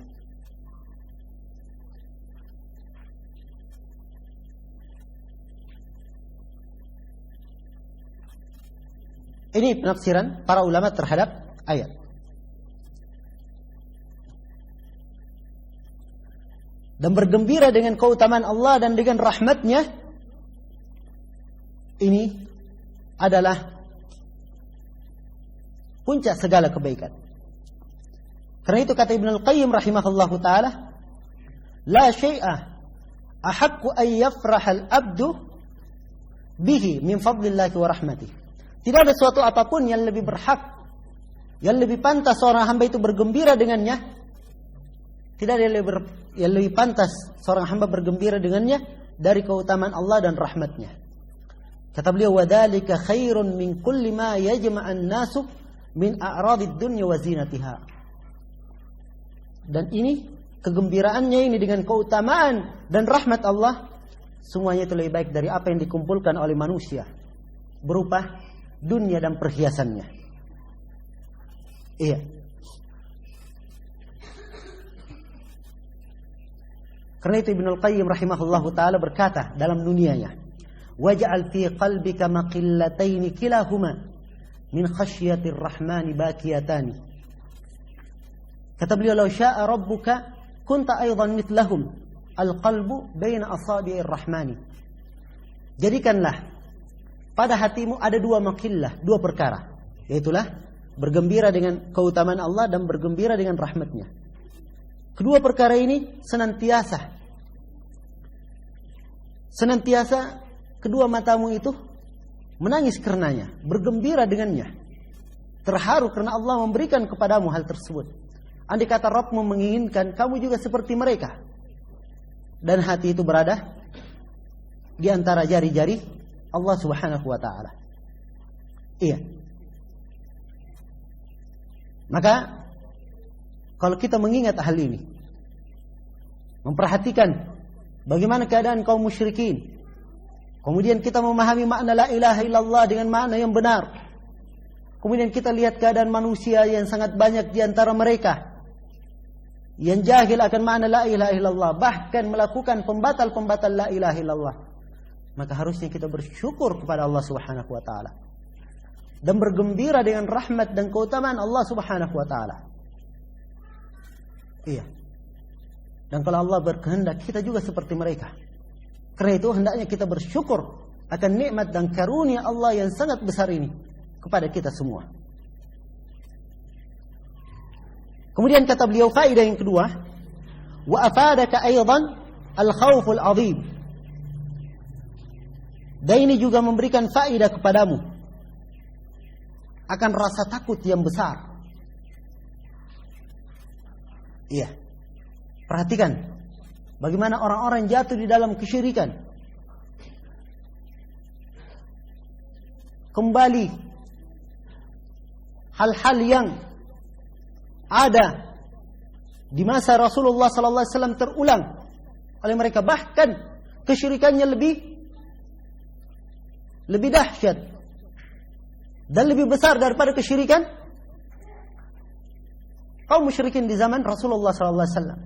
Ini penafsiran para ulama terhadap ayat. Dan bergembira dengan keutamaan Allah dan dengan rahmatnya, ini adalah puncak segala kebaikan. Karena itu kata Ibnu Al-Qayyim rahimahullahu ta'ala, la syai'a ahaqqu an yafraha al-abdu bihi min fadlillahi wa rahmatihi. Tidak ada suatu apapun yang lebih berhak, yang lebih pantas seorang hamba itu bergembira dengannya. Tidak ada yang lebih pantas seorang hamba bergembira dengannya dari keutamaan Allah dan rahmatnya. Kata beliau, وَذَلِكَ خَيْرٌ مِنْ كُلِّ مَا يَجْمَعَ النَّاسُ مِنْ أَعْرَاضِ الدُّنْيَا وَزِينَتِهَا. Dan ini, kegembiraannya ini dengan keutamaan dan rahmat Allah, semuanya itu lebih baik dari apa yang dikumpulkan oleh manusia berupa dunia dan perhiasannya. Iya. Karena itu Ibnu Al-Qayyim rahimahullahu ta'ala berkata dalam dunianya, waj'al fi qalbika maqillataini kilahuma min khasyatir rahmani bakiyatani. Kata beliau, law syaa rabbuka kunta aidan mithlahum al-qalbu baina asabi'ir rahmani. Jadikanlah pada hatimu ada dua makillah, dua perkara, yaitulah bergembira dengan keutamaan Allah dan bergembira dengan rahmatnya. Kedua perkara ini senantiasa kedua matamu itu menangis karenanya, bergembira dengannya, terharu karena Allah memberikan kepadamu hal tersebut. Andai kata Rabbmu menginginkan kamu juga seperti mereka, dan hati itu berada di antara jari-jari Allah subhanahu wa ta'ala. Iya. Maka kalau kita mengingat hal ini, memperhatikan bagaimana keadaan kaum musyrikin, kemudian kita memahami makna la ilaha illallah dengan makna yang benar, kemudian kita lihat keadaan manusia yang sangat banyak di antara mereka yang jahil akan makna la ilaha illallah, bahkan melakukan pembatal-pembatal la ilaha illallah, maka harusnya kita bersyukur kepada Allah subhanahu wa ta'ala dan bergembira dengan rahmat dan keutamaan Allah subhanahu wa ta'ala. Iya. Dan kalau Allah berkehendak, kita juga seperti mereka. Karena itu hendaknya kita bersyukur akan nikmat dan karunia Allah yang sangat besar ini kepada kita semua. Kemudian kata beliau, faedah yang kedua, wa afadaka aidan al-khawful azim. Dan ini juga memberikan faedah kepadamu akan rasa takut yang besar. Iya. Perhatikan bagaimana orang-orang jatuh di dalam kesyirikan. Kembali hal-hal yang ada di masa Rasulullah sallallahu alaihi wasallam terulang oleh mereka, bahkan kesyirikannya lebih dahsyat dan lebih besar daripada kesyirikan kaum musyrikin di zaman Rasulullah sallallahu alaihi wasallam.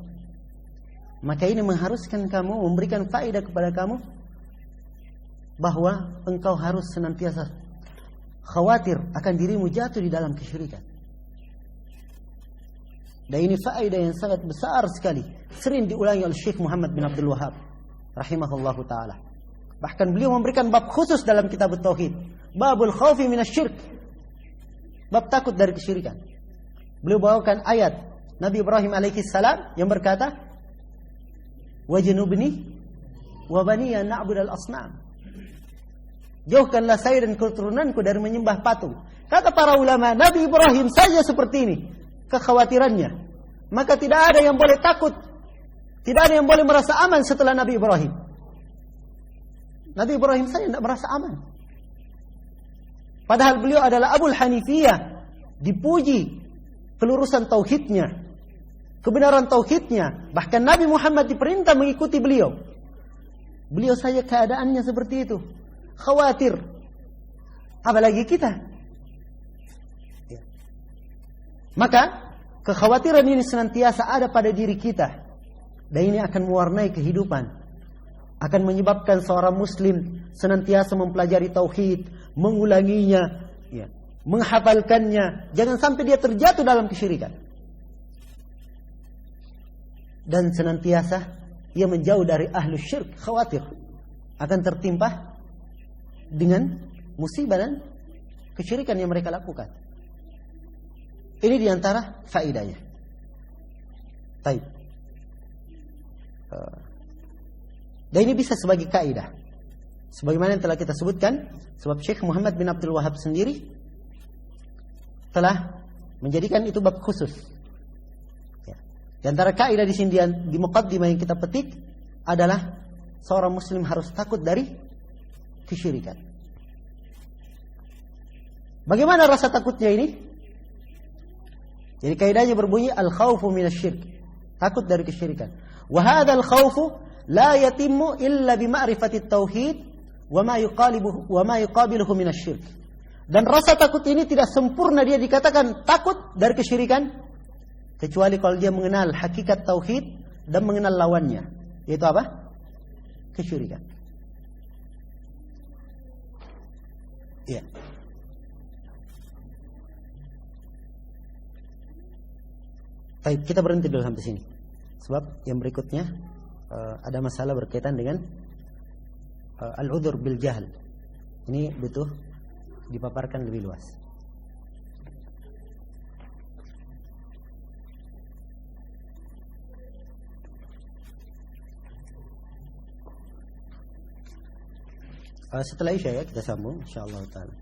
Maka ini mengharuskan kamu, memberikan faedah kepada kamu bahwa engkau harus senantiasa khawatir akan dirimu jatuh di dalam kesyirikan. Dan ini faedah yang sangat besar sekali, sering diulangi oleh Syekh Muhammad bin Abdul Wahhab rahimahullahu taala. Bahkan beliau memberikan bab khusus dalam kitab Tauhid, babul khaufi minasy syirk, bab takut dari kesyirikan. Beliau bawakan ayat Nabi Ibrahim alaihissalam yang berkata, "Wajnubni wa baniya na'budal asnam." Jauhkanlah saya dan keturunanku dari menyembah patung. Kata para ulama, Nabi Ibrahim saja seperti ini kekhawatirannya. Maka tidak ada yang boleh takut, tidak ada yang boleh merasa aman setelah Nabi Ibrahim. Nabi Ibrahim saja tidak merasa aman. Padahal beliau adalah Abul Hanifiyah, dipuji kelurusan tauhidnya, kebenaran tauhidnya. Bahkan Nabi Muhammad diperintah mengikuti beliau. Beliau saja keadaannya seperti itu, khawatir. Apalagi kita. Maka kekhawatiran ini senantiasa ada pada diri kita. Dan ini akan mewarnai kehidupan. Akan menyebabkan seorang muslim senantiasa mempelajari tauhid, mengulanginya, menghafalkannya. Jangan sampai dia terjatuh dalam kesyirikan. Dan senantiasa ia menjauh dari ahlu syirk, khawatir akan tertimpa dengan musibah dan kesyirikan yang mereka lakukan. Ini diantara faedahnya. Baik. Dan ini bisa sebagai kaidah. Sebagaimana yang telah kita sebutkan, sebab Syekh Muhammad bin Abdul Wahab sendiri telah menjadikan itu bab khusus. Di antara kaidah di sini di muqaddimah yang kita petik adalah seorang muslim harus takut dari kesyirikan. Bagaimana rasa takutnya ini? Jadi kaidahnya berbunyi al-khaufu minasy-syirk, takut dari kesyirikan. Wa hadzal khaufu la yatimmu illa bi ma'rifati tauhid wa ma yuqabiluhu minasy-syirk. Dan rasa takut ini tidak sempurna dia dikatakan takut dari kesyirikan kecuali kalau dia mengenal hakikat tauhid dan mengenal lawannya, yaitu apa? Kesyirikan. Iya. Baik, kita berhenti dulu sampai sini. Sebab yang berikutnya ada masalah berkaitan dengan al-udhur bil jahl. Ini butuh dipaparkan lebih luas. Setelah Isya ya kita sambung insyaallah taala.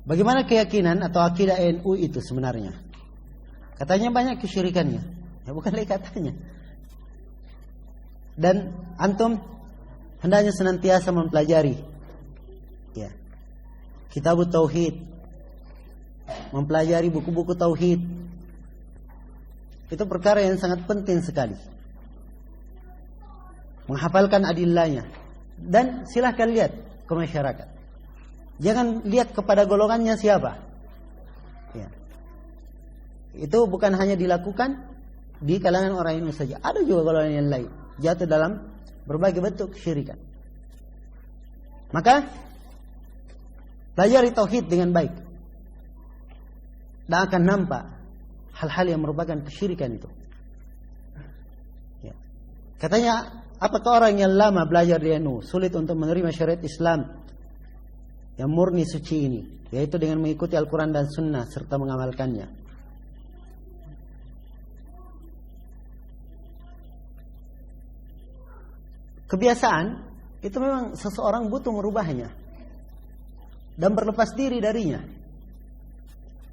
Bagaimana keyakinan atau akidah NU itu sebenarnya? Katanya banyak kesyirikannya. Ya bukan lagi katanya. Dan antum hendaknya senantiasa mempelajari ya, Kitabut Tauhid, mempelajari buku-buku tauhid. Itu perkara yang sangat penting sekali. Menghafalkan adillahnya. Dan silahkan lihat ke masyarakat. Jangan lihat kepada golongannya siapa. Ya. Itu bukan hanya dilakukan di kalangan orang ini saja. Ada juga golongan yang lain jatuh dalam berbagai bentuk kesyirikan. Maka pelajari tauhid dengan baik. Dan akan nampak hal-hal yang merupakan kesyirikan itu. Ya. Katanya, apakah orang yang lama belajar di NU sulit untuk menerima syariat Islam yang murni suci ini, yaitu dengan mengikuti Al-Quran dan Sunnah serta mengamalkannya? Kebiasaan itu memang seseorang butuh merubahnya dan berlepas diri darinya.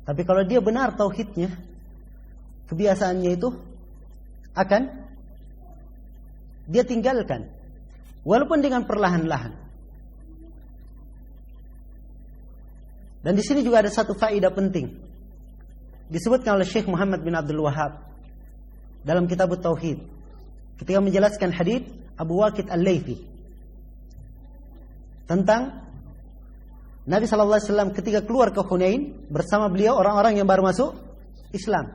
Tapi kalau dia benar tauhidnya, kebiasaannya itu akan dia tinggalkan, walaupun dengan perlahan-lahan. Dan di sini juga ada satu faedah penting. Disebutkan oleh Syekh Muhammad bin Abdul Wahab dalam Kitabut Tauhid ketika menjelaskan hadits Abu Waqid Al-Laythi tentang Nabi SAW ketika keluar ke Hunain bersama beliau orang-orang yang baru masuk Islam.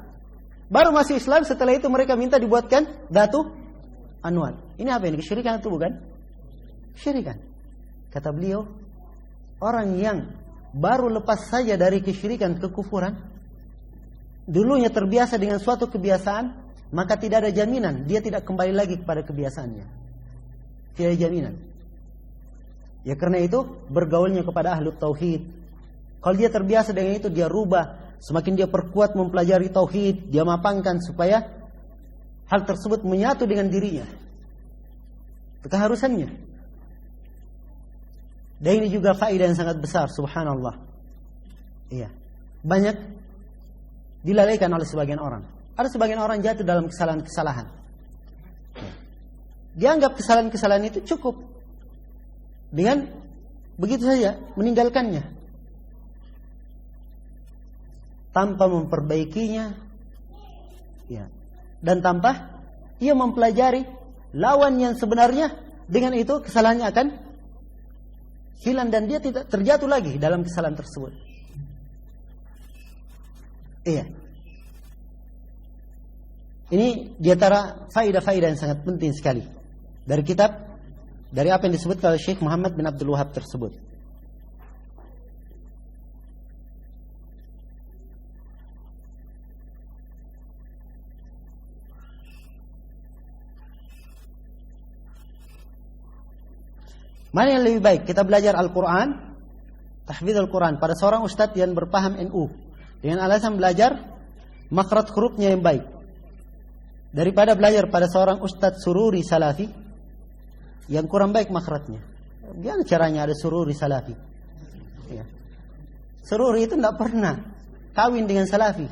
Baru masuk Islam, setelah itu mereka minta dibuatkan Datu Anwar. Ini apa ini? Kesyirikan atau bukan? Kesyirikan. Kata beliau, orang yang baru lepas saja dari kesyirikan, kekufuran, dulunya terbiasa dengan suatu kebiasaan, maka tidak ada jaminan dia tidak kembali lagi kepada kebiasaannya. Tidak ada jaminan. Ya karena itu bergaulnya kepada ahlu tauhid. Kalau dia terbiasa dengan itu, dia rubah. Semakin dia perkuat mempelajari tauhid, dia mapangkan supaya hal tersebut menyatu dengan dirinya. Itu keharusannya. Dan ini juga faedah yang sangat besar, subhanallah. Iya. Banyak dilalaikan oleh sebagian orang. Ada sebagian orang jatuh dalam kesalahan-kesalahan. Dianggap kesalahan-kesalahan itu cukup. Dengan begitu saja meninggalkannya tanpa memperbaikinya, ya, dan tanpa ia mempelajari lawan yang sebenarnya. Dengan itu kesalahannya akan hilang dan dia tidak terjatuh lagi dalam kesalahan tersebut. Iya. Ini diantara faedah-faedah yang sangat penting sekali dari kitab, dari apa yang disebut oleh Syekh Muhammad bin Abdul Wahab tersebut. Mana yang lebih baik? Kita belajar Al-Quran, tahfidz Al-Quran pada seorang ustadz yang berpaham NU dengan alasan belajar makhraj hurufnya yang baik, daripada belajar pada seorang ustadz sururi salafi yang kurang baik makhrajnya. Gimana caranya ada sururi salafi? Ya. Sururi itu tidak pernah kawin dengan salafi.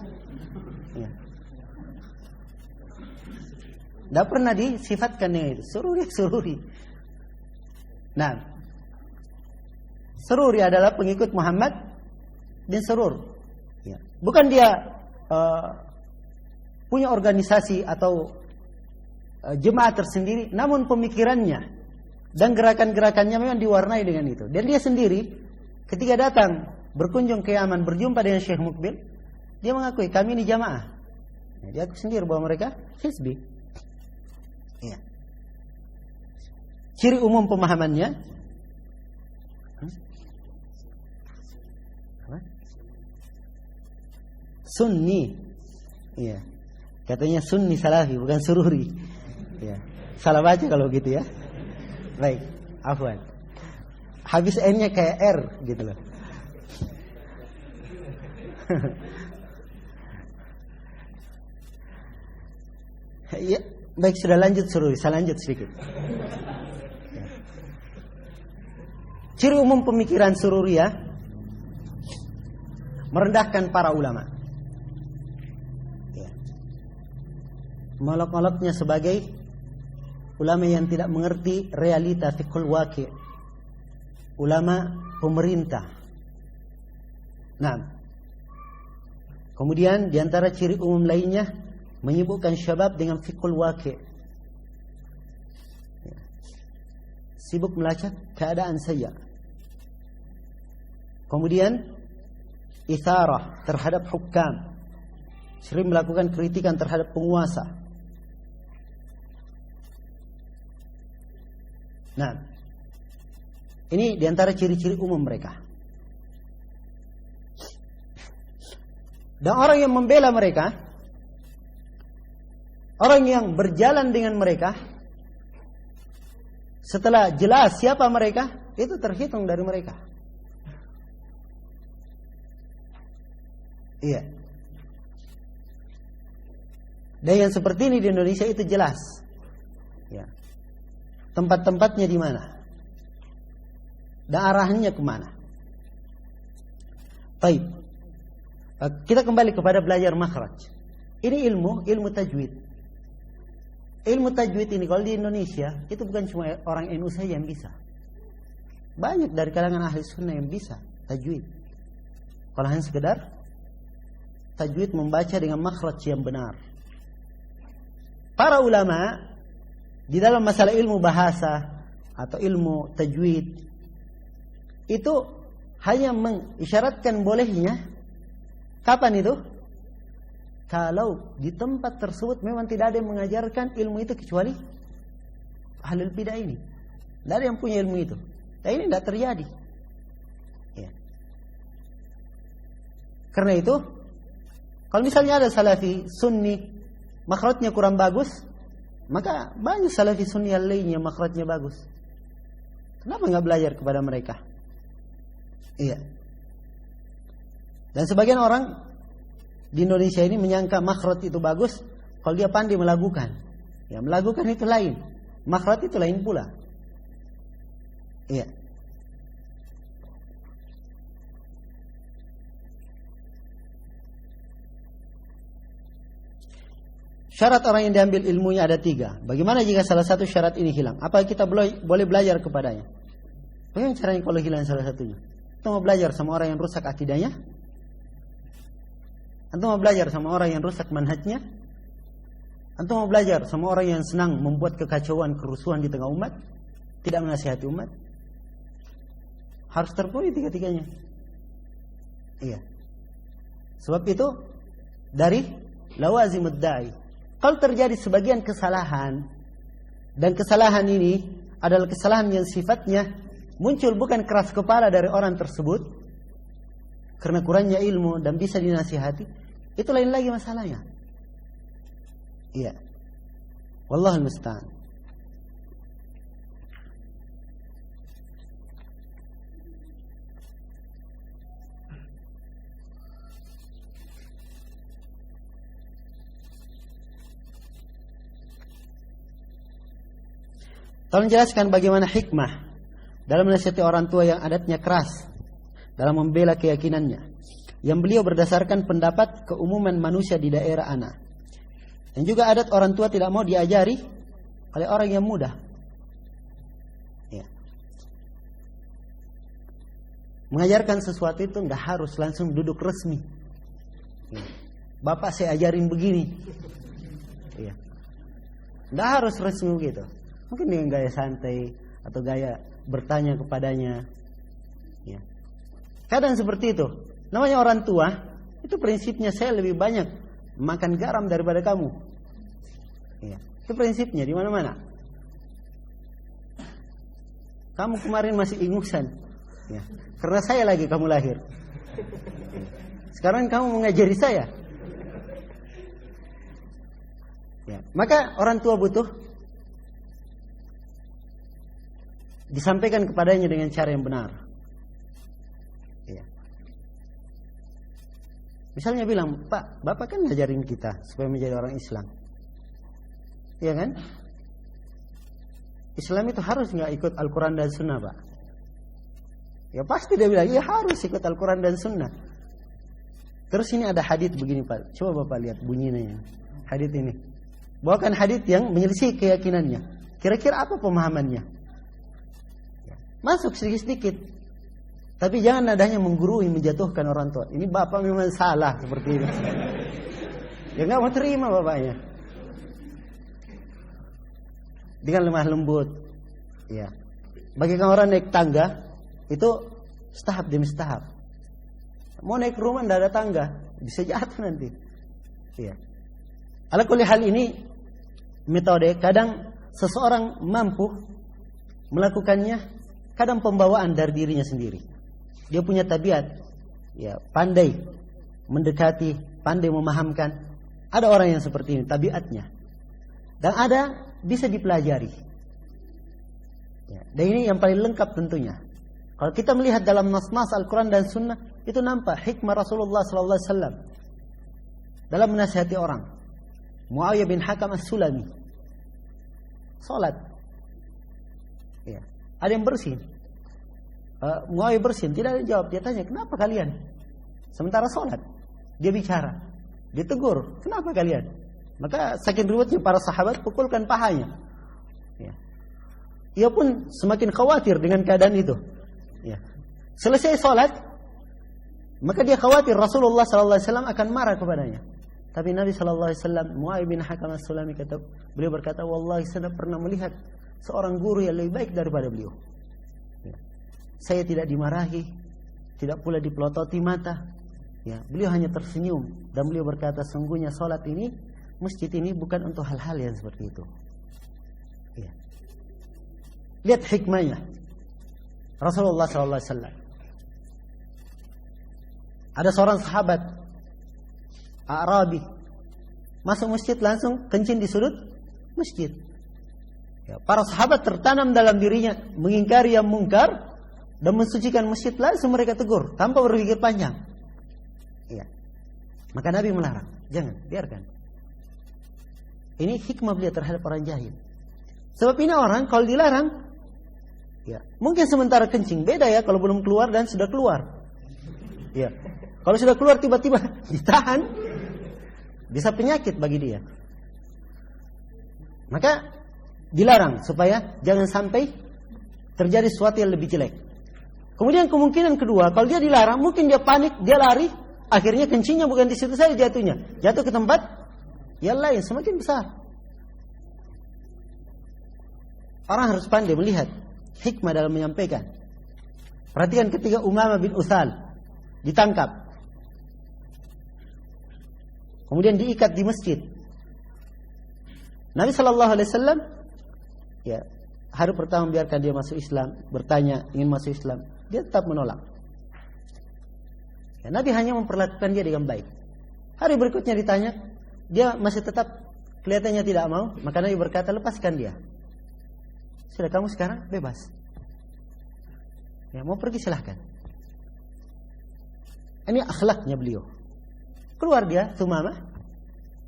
Ya. Tidak pernah disifatkan dengan itu. Sururi. Nah, Sururi adalah pengikut Muhammad bin Surur. Ya. Bukan dia punya organisasi atau jemaah tersendiri, namun pemikirannya dan gerakan-gerakannya memang diwarnai dengan itu. Dan dia sendiri ketika datang berkunjung ke Yaman, berjumpa dengan Syekh Mukbil, dia mengakui kami ini jamaah. Ya, dia akui sendiri bahwa mereka hizbi. Ya. Ciri umum pemahamannya Sunni. Iya. Katanya Sunni Salafi, bukan Sururi. Iya. Salah baca kalau gitu ya. Baik, afwan. Habis N-nya kayak R gitu loh. Ya, baik, sudah lanjut Sururi, saya lanjut sedikit. Ciri umum pemikiran Sururiyah merendahkan para ulama. Ya. Molok-moloknya sebagai ulama yang tidak mengerti realita fiqhul waqi'. Ulama pemerintah. Nah, kemudian diantara ciri umum lainnya menyibukkan syabab dengan fiqhul waqi'. Ya. Sibuk melacak keadaan saja. Kemudian itharah terhadap hukam, sering melakukan kritikan terhadap penguasa. Nah, ini diantara ciri-ciri umum mereka. Dan orang yang membela mereka, orang yang berjalan dengan mereka, setelah jelas siapa mereka, itu terhitung dari mereka. Iya. Dan yang seperti ini di Indonesia itu jelas. Ya. Tempat-tempatnya di mana? Dan arahnya kemana? Baik. Kita kembali kepada belajar makhraj. Ini ilmu tajwid. Ilmu tajwid ini kalau di Indonesia itu bukan cuma orang NU saja yang bisa. Banyak dari kalangan ahli sunnah yang bisa tajwid. Kalau hanya sekedar tajwid membaca dengan makhraj yang benar. Para ulama di dalam masalah ilmu bahasa atau ilmu tajwid itu hanya mengisyaratkan bolehnya. Kapan itu? Kalau di tempat tersebut memang tidak ada yang mengajarkan ilmu itu kecuali ahlul bidah ini. Tidak ada yang punya ilmu itu. Nah, ini tidak terjadi. Ya. Karena itu, kalau misalnya ada salafi sunni makhrajnya kurang bagus, maka banyak salafi sunni yang lainnya makhrajnya bagus. Kenapa nggak belajar kepada mereka? Iya. Dan sebagian orang di Indonesia ini menyangka makhraj itu bagus kalau dia pandai melakukan. Ya, melakukan itu lain. Makhraj itu lain pula. Iya. Syarat orang yang diambil ilmunya ada 3. Bagaimana jika salah satu syarat ini hilang? Apa kita boleh belajar kepadanya? Bagaimana caranya kalau hilang salah satunya? Kita mau belajar sama orang yang rusak akidahnya? Antum mau belajar sama orang yang rusak manhajnya? Antum mau belajar sama orang yang senang membuat kekacauan, kerusuhan di tengah umat? Tidak menasihati umat? Harus terpenuhi 3-tiganya. Iya. Sebab itu dari lawazimud da'i. Kalau terjadi sebagian kesalahan, dan kesalahan ini adalah kesalahan yang sifatnya muncul bukan keras kepala dari orang tersebut karena kurangnya ilmu dan bisa dinasihati, itu lain lagi masalahnya. Iya. Wallahul musta'an. Tolong jelaskan bagaimana hikmah dalam menasihati orang tua yang adatnya keras dalam membela keyakinannya, yang beliau berdasarkan pendapat keumuman manusia di daerah ana. Dan juga adat orang tua tidak mau diajari oleh orang yang muda. Ya. Mengajarkan sesuatu itu tidak harus langsung duduk resmi. Ya. Bapak saya ajarin begini. Ya. Tidak harus resmi begitu. Mungkin dengan gaya santai atau gaya bertanya kepadanya. Ya. Kadang seperti itu. Namanya orang tua, itu prinsipnya saya lebih banyak makan garam daripada kamu. Ya. Itu prinsipnya di mana-mana. Kamu kemarin masih ingusan. Ya. Karena saya lagi kamu lahir. Sekarang kamu mengajari saya. Ya. Maka orang tua butuh disampaikan kepadanya dengan cara yang benar. Ya. Misalnya bilang, Pak, Bapak kan ngajarin kita supaya menjadi orang Islam. Iya kan? Islam itu harus nggak ikut Al-Quran dan Sunnah, Pak? Ya pasti dia bilang, iya harus ikut Al-Quran dan Sunnah. Terus ini ada hadits begini, Pak. Coba Bapak lihat bunyinya. Hadits ini. Bawakan hadits yang menyelisih keyakinannya. Kira-kira apa pemahamannya? Masuk sedikit-sedikit. Tapi jangan nadanya menggurui, menjatuhkan orang tua. Ini bapak memang salah seperti ini. Ya nggak mau terima bapaknya. Dengan lemah lembut. Ya. Bagikan orang naik tangga, itu setahap demi setahap. Mau naik rumah tidak ada tangga, bisa jatuh nanti. Ya. Ala kulli hal ini metode. Kadang seseorang mampu melakukannya, kadang pembawaan dari dirinya sendiri. Dia punya tabiat, ya, pandai mendekati, pandai memahamkan. Ada orang yang seperti ini tabiatnya. Dan ada bisa dipelajari. Ya, dan ini yang paling lengkap tentunya. Kalau kita melihat dalam nas-nas Al-Quran dan Sunnah, itu nampak hikmah Rasulullah SAW dalam menasihati orang. Muawiyah bin Hakam As-Sulami, salat. Ya. Ada yang bersin. Muawiyah bersin, tidak ada yang jawab. Dia tanya, kenapa kalian? Sementara sholat, dia bicara. Dia tegur, kenapa kalian? Maka saking ruwetnya para sahabat pukulkan pahanya. Ya. Ia pun semakin khawatir dengan keadaan itu. Ya. Selesai sholat, maka dia khawatir Rasulullah SAW akan marah kepadanya. Tapi Nabi SAW, Muawiyah bin Hakam As-Sulami beliau berkata, wallahi saya pernah melihat seorang guru yang lebih baik daripada beliau. Ya. saya tidak dimarahi, tidak pula dipelototi mata. Ya, beliau hanya tersenyum dan beliau berkata, sungguhnya salat ini, masjid ini bukan untuk hal-hal yang seperti itu. Ya. Lihat hikmahnya Rasulullah SAW. Ada seorang sahabat Arabi masuk masjid langsung kencing di sudut masjid. Ya, para sahabat tertanam dalam dirinya mengingkari yang mungkar dan mensucikan masjid, langsung mereka tegur tanpa berpikir panjang. Ya. Maka Nabi melarang, jangan, biarkan. Ini hikmah beliau terhadap orang jahil. Sebab ini orang kalau dilarang, ya, mungkin sementara kencing, beda ya kalau belum keluar dan sudah keluar. Ya. Kalau sudah keluar tiba-tiba ditahan, bisa penyakit bagi dia. Maka dilarang supaya jangan sampai terjadi sesuatu yang lebih jelek. Kemudian kemungkinan kedua, kalau dia dilarang, mungkin dia panik, dia lari, akhirnya kencingnya bukan di situ saja jatuhnya, jatuh ke tempat yang lain semakin besar. Orang harus pandai melihat hikmah dalam menyampaikan. Perhatikan ketika Umamah bin Utsal ditangkap, kemudian diikat di masjid. Nabi SAW, ya, hari pertama biarkan dia masuk Islam, bertanya ingin masuk Islam, dia tetap menolak. Ya, Nabi hanya memperlakukan dia dengan baik. Hari berikutnya ditanya, dia masih tetap kelihatannya tidak mau, maka Nabi berkata, lepaskan dia. Sudah, kamu sekarang bebas. Ya, mau pergi silahkan. Ini akhlaknya beliau. Keluar dia, Umamah.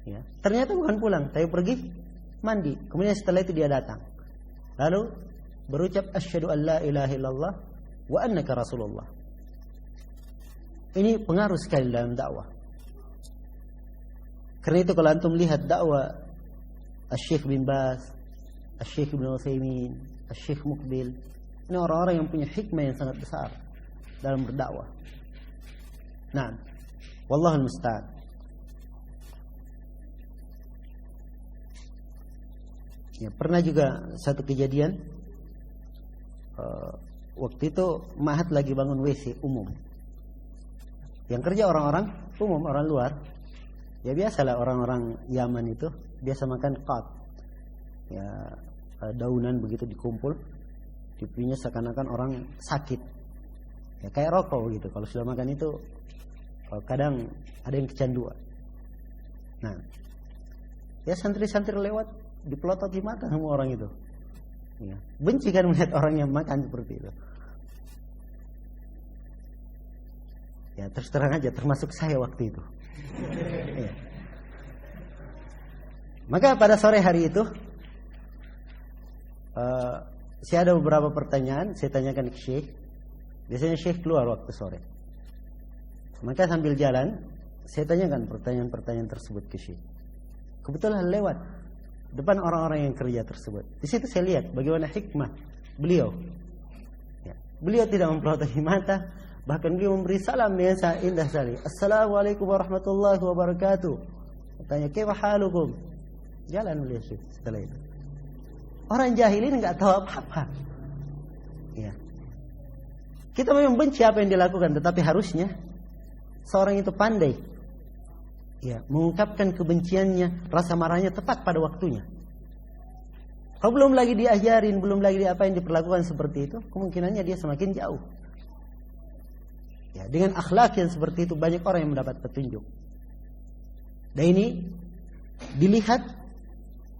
Ya, ternyata bukan pulang, tapi pergi mandi. Kemudian setelah itu dia datang. Lalu berucap, asyhadu an la ilaha illallah wa annaka rasulullah. Ini pengaruh sekali dalam dakwah. Karena itu kalau antum lihat dakwah Syekh bin Baz, Syekh Ibnu Utsaimin, Syekh Muqbil, ini orang-orang yang punya hikmah yang sangat besar dalam berdakwah. Nah, wallahul musta'an. Ya, pernah juga satu kejadian, waktu itu Mahat lagi bangun WC umum. Yang kerja orang-orang umum, orang luar. Ya biasalah orang-orang Yaman itu biasa makan qat. Ya, daunan begitu dikumpul, dipunya seakan-akan orang sakit. Ya kayak rokok begitu. Kalau sudah makan itu kadang ada yang kecanduan. Nah, ya santri-santri lewat dipelototi mata sama orang itu. Ya, benci kan melihat orang yang makan seperti itu. Ya terus terang aja, termasuk saya waktu itu. Ya. Maka pada sore hari itu, saya ada beberapa pertanyaan, saya tanyakan ke Syekh. Biasanya Syekh keluar waktu sore. Maka sambil jalan, saya tanyakan pertanyaan-pertanyaan tersebut ke Syekh. Kebetulan lewat depan orang-orang yang kerja tersebut. Di situ saya lihat bagaimana hikmah beliau. Ya. Beliau tidak mempelototi mata, bahkan beliau memberi salam dengan indah sekali. Assalamualaikum warahmatullahi wabarakatuh. Tanya, kaifa halukum? Jalan beliau setelah itu. Orang jahilin enggak tahu apa-apa. Ya. Kita memang benci apa yang dilakukan, tetapi harusnya seorang itu pandai, ya, mengungkapkan kebenciannya, rasa marahnya tepat pada waktunya. Kalau belum lagi diajarin, belum lagi apa yang diperlakukan seperti itu, kemungkinannya dia semakin jauh. Ya, dengan akhlak yang seperti itu banyak orang yang mendapat petunjuk. Dan ini dilihat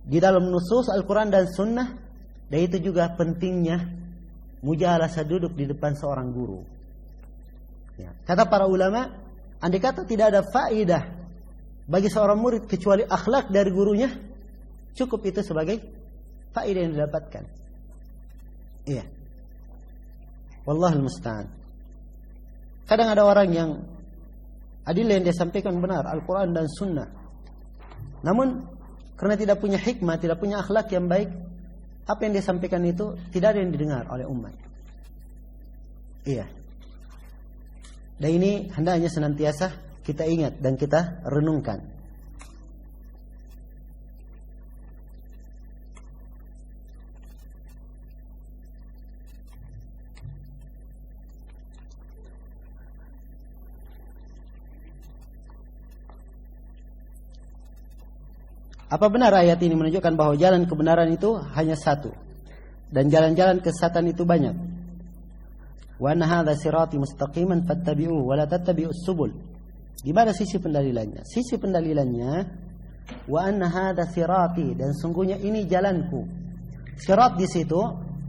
di dalam nusus Al-Quran dan Sunnah. Dan itu juga pentingnya mujalasah duduk di depan seorang guru. Ya, kata para ulama, andai kata tidak ada faedah bagi seorang murid kecuali akhlak dari gurunya, cukup itu sebagai faedah yang didapatkan. Iya. Wallahul musta'an. Kadang ada orang yang adillah yang dia sampaikan benar, Al-Quran dan Sunnah. Namun karena tidak punya hikmah, tidak punya akhlak yang baik, apa yang dia sampaikan itu tidak ada yang didengar oleh umat. Iya. Dan ini hendaknya senantiasa kita ingat dan kita renungkan. Apa benar ayat ini menunjukkan bahwa jalan kebenaran itu hanya satu dan jalan-jalan kesesatan itu banyak? Wa anna hadza sirati mustaqiman fattabi'uhu wa la tattabi'us subul. Di mana sisi pendalilannya? Sisi pendalilannya wa anna hadza sirati, dan sungguhnya ini jalanku. Sirat di situ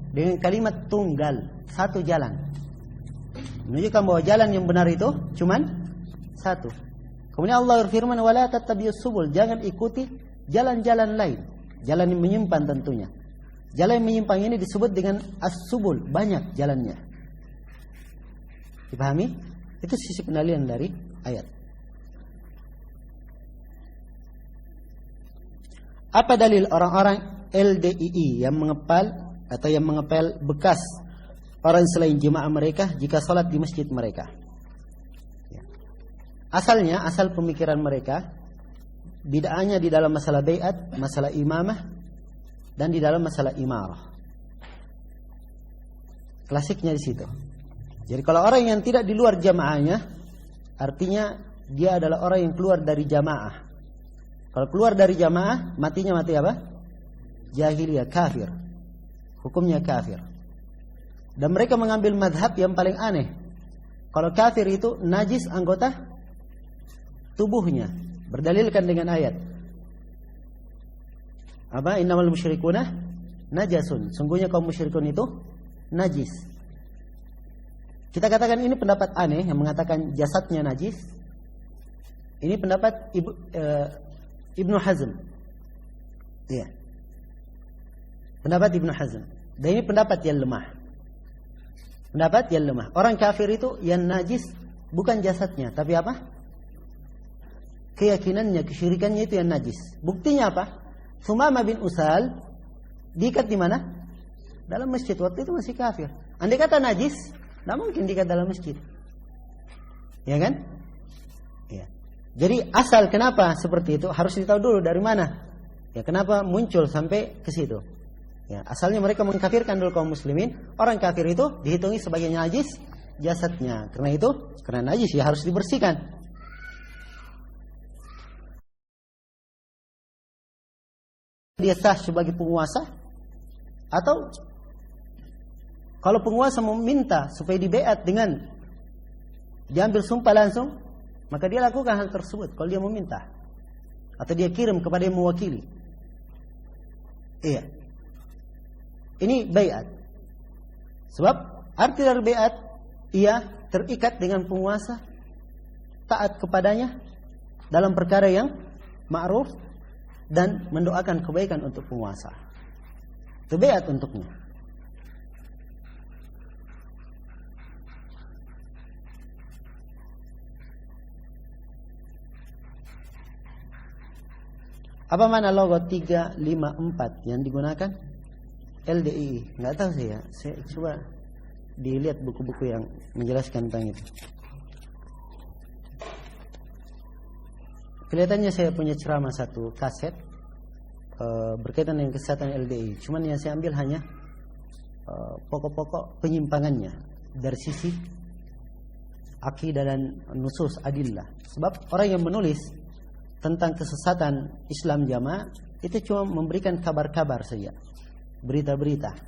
dengan kalimat tunggal, satu jalan. Menunjukkan bahwa jalan yang benar itu cuman satu. Kemudian Allah berfirman wala tattabi'us subul, jangan ikuti jalan-jalan lain, jalan yang menyimpang tentunya. Jalan yang menyimpang ini disebut dengan as-subul, banyak jalannya. Dipahami? Itu sisi pendalilan dari ayat. Apa dalil orang-orang LDII yang mengepal atau yang mengepel bekas orang selain jemaah mereka jika sholat di masjid mereka? Asalnya, asal pemikiran mereka bid'ahnya di dalam masalah bai'at, masalah imamah, dan di dalam masalah imarah. Klasiknya di situ. Jadi kalau orang yang tidak di luar jamaahnya, artinya dia adalah orang yang keluar dari jamaah. Kalau keluar dari jamaah, matinya mati apa? Jahiliyah, kafir. Hukumnya kafir. Dan mereka mengambil madhab yang paling aneh. Kalau kafir itu najis anggota tubuhnya, berdalilkan dengan ayat apa? Innamal musyrikuna najasun. Sungguhnya kaum musyrikun itu najis. Kita katakan ini pendapat aneh yang mengatakan jasadnya najis. Ini pendapat Ibnu Hazm. Iya. Pendapat Ibnu Hazm. Dan ini pendapat yang lemah. Pendapat yang lemah. Orang kafir itu yang najis bukan jasadnya, tapi apa? Keyakinannya, kesyirikannya itu yang najis. Buktinya apa? Sumama bin Usal diikat di mana? Dalam masjid. Waktu itu masih kafir. Andai kata najis, tidak mungkin diikat dalam masjid. Ya kan? Ya. Jadi asal kenapa seperti itu harus ditahu dulu dari mana. Ya, kenapa muncul sampai ke situ? Ya, asalnya mereka mengkafirkan dulu kaum muslimin. Orang kafir itu dihitungi sebagai najis jasadnya. Karena itu, karena najis ya harus dibersihkan. Dia sah sebagai penguasa, atau kalau penguasa meminta supaya dibeat dengan diambil sumpah langsung, maka dia lakukan hal tersebut kalau dia meminta, atau dia kirim kepada yang mewakili. Iya, ini baiat. Sebab arti dari baiat, ia terikat dengan penguasa, taat kepadanya dalam perkara yang ma'ruf, dan mendoakan kebaikan untuk penguasa. Itu baiat untuknya. Apa mana logo 354 yang digunakan? LDII. Nggak tahu saya. Saya coba dilihat buku-buku yang menjelaskan tentang itu. Kelihatannya saya punya ceramah satu kaset berkaitan dengan kesehatan LDI. Cuman yang saya ambil hanya pokok-pokok penyimpangannya dari sisi akidah dan nusus adillah. Sebab orang yang menulis tentang kesesatan Islam jamaah itu cuma memberikan kabar-kabar saja, berita-berita.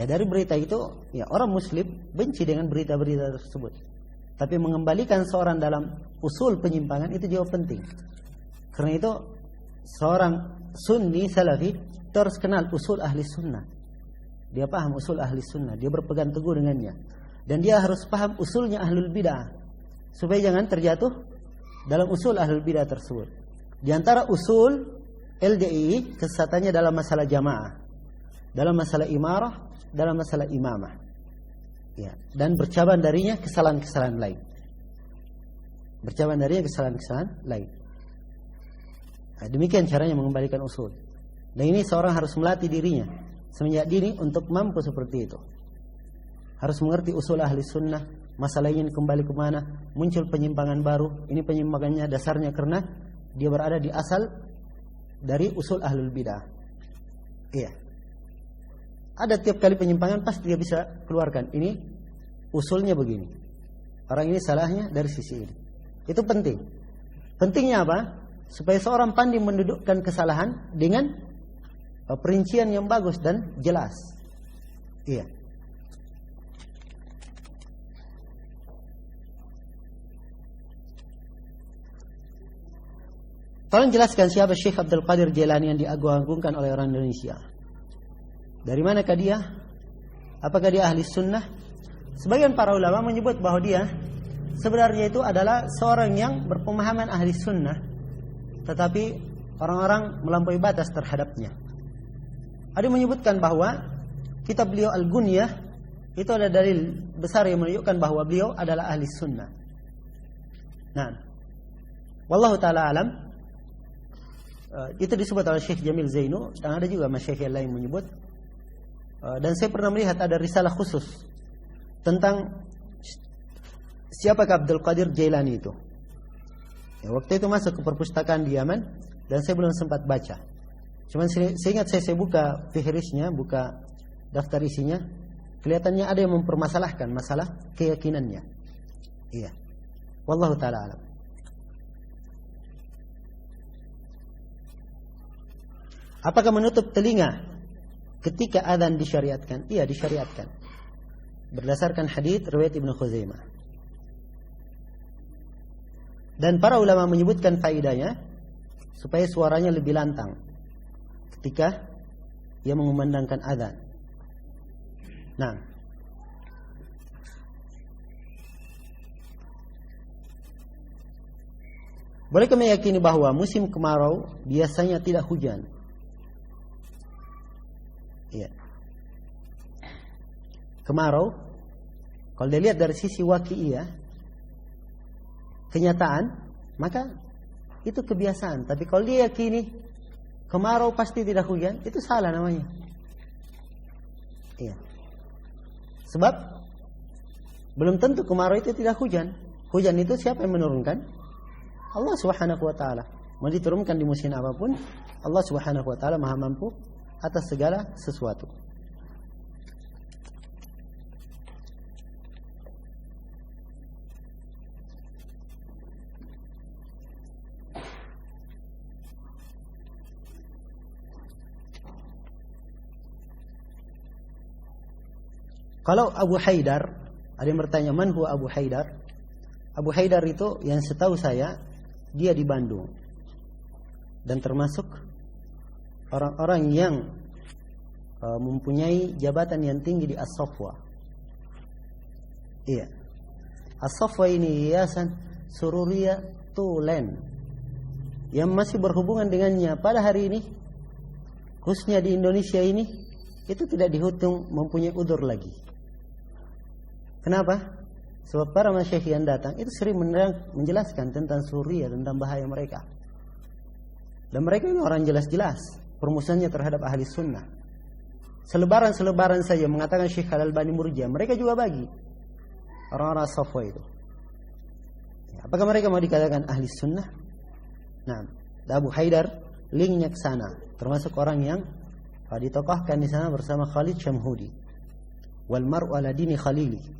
Ya dari berita itu, ya orang Muslim benci dengan berita-berita tersebut. Tapi mengembalikan seorang dalam usul penyimpangan itu jauh penting. Karena itu seorang Sunni Salafi harus kenal usul ahli sunnah. Dia paham usul ahli sunnah, dia berpegang teguh dengannya. Dan dia harus paham usulnya ahlul bid'ah, supaya jangan terjatuh dalam usul ahlul bid'ah tersebut. Di antara usul LDI kesesatannya dalam masalah jamaah, dalam masalah imarah, dalam masalah imamah. Ya, dan bercabang darinya kesalahan-kesalahan lain. Bercabang darinya kesalahan-kesalahan lain. Nah, demikian caranya mengembalikan usul. Dan ini seorang harus melatih dirinya semenjak dini untuk mampu seperti itu. Harus mengerti usul ahli sunnah, masalah ini kembali kemana, muncul penyimpangan baru. Ini penyimpangannya dasarnya karena dia berada di asal dari usul ahlul bidah. Iya. Ada tiap kali penyimpangan pasti dia bisa keluarkan. Ini usulnya begini. Orang ini salahnya dari sisi ini. Itu penting. Pentingnya apa? supaya seorang pandai mendudukkan kesalahan dengan perincian yang bagus dan jelas. Iya. Tolong jelaskan siapa Syekh Abdul Qadir Jailani yang diagung-agungkan oleh orang Indonesia. Dari manakah dia? Apakah dia ahli sunnah? Sebagian para ulama menyebut bahwa dia sebenarnya itu adalah seorang yang berpemahaman ahli sunnah, tetapi orang-orang melampaui batas terhadapnya. Ada yang menyebutkan bahwa kitab beliau Al-Gunyah itu ada dalil besar yang menunjukkan bahwa beliau adalah ahli sunnah. Nah, wallahu ta'ala alam. Itu disebut oleh Syekh Jamil Zainu, dan ada juga masyayikh yang lain menyebut. Dan saya pernah melihat ada risalah khusus tentang siapakah Abdul Qadir Jailani itu. Ya, waktu itu masuk ke perpustakaan di Yaman dan saya belum sempat baca. Cuman saya ingat saya buka fihrisnya, buka daftar isinya, kelihatannya ada yang mempermasalahkan masalah keyakinannya. Iya. Wallahu ta'ala alam. Apakah menutup telinga ketika adzan disyariatkan? Iya, disyariatkan. Berdasarkan hadits riwayat Ibnu Khuzaimah. Dan para ulama menyebutkan faedahnya supaya suaranya lebih lantang ketika ia mengumandangkan adzan. Nah, bolehkah meyakini bahwa musim kemarau biasanya tidak hujan? Iya. Kemarau, kalau dilihat dari sisi waqi'iyah, kenyataan, maka itu kebiasaan. Tapi kalau dia yakini kemarau pasti tidak hujan, itu salah namanya. Iya. Sebab belum tentu kemarau itu tidak hujan. Hujan itu siapa yang menurunkan? Allah Subhanahu wa taala. Mau diturunkan di musim apapun, Allah Subhanahu wa taala Maha mampu atas segala sesuatu. Kalau Abu Haidar, ada yang bertanya, man huwa Abu Haidar? Abu Haidar itu yang setahu saya dia di Bandung dan termasuk orang-orang yang mempunyai jabatan yang tinggi di As-Safwa. Iya. As-Safwa ini yayasan Sururiyah Tulen yang masih berhubungan dengannya pada hari ini, khususnya di Indonesia ini, itu tidak dihitung mempunyai udzur lagi. Kenapa? Sebab para masyayikh yang datang itu sering menjelaskan tentang Sururiyah, tentang bahaya mereka. Dan mereka ini orang jelas-jelas permusuhannya terhadap ahli sunnah. Selebaran saja mengatakan Syekh Al-Albani murjiah, mereka juga bagi orang-orang Safwa itu. Apakah mereka mau dikatakan ahli sunnah? Nah, Abu Haidar linknya ke sana, termasuk orang yang ditokohkan di sana bersama Khalid Syamhudi. Wal mar'u ala dini khalili.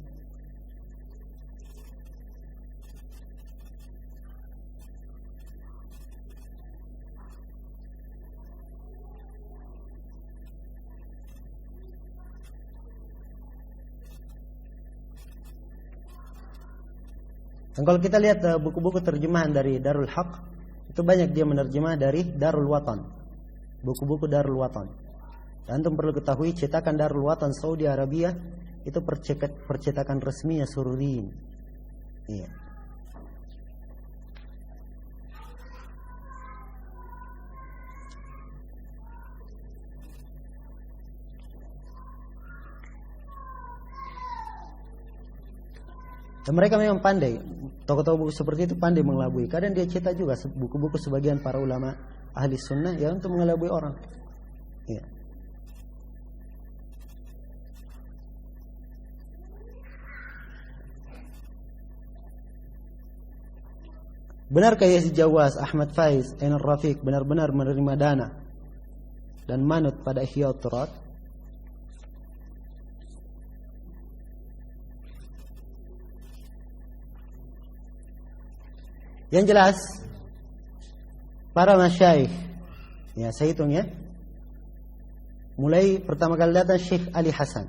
Dan kalau kita lihat buku-buku terjemahan dari Darul Haq, itu banyak dia menerjemah dari Darul Watan, buku-buku Darul Watan. Dan antum perlu ketahui cetakan Darul Watan Saudi Arabia itu percetakan resminya Sururiyin. Iya. Dan mereka memang pandai, tokoh-tokoh buku seperti itu pandai mengelabui. Kadang dia cetak juga buku-buku sebagian para ulama ahli sunnah ya untuk mengelabui orang. Ya. Benarkah Yazid Jawas, Ahmad Faiz, Ainar Rafiq benar-benar menerima dana dan manut pada Ihya Turat? Yang jelas para masyaikh. Ya, saya hitung ya. Mulai pertama kali datang Syekh Ali Hasan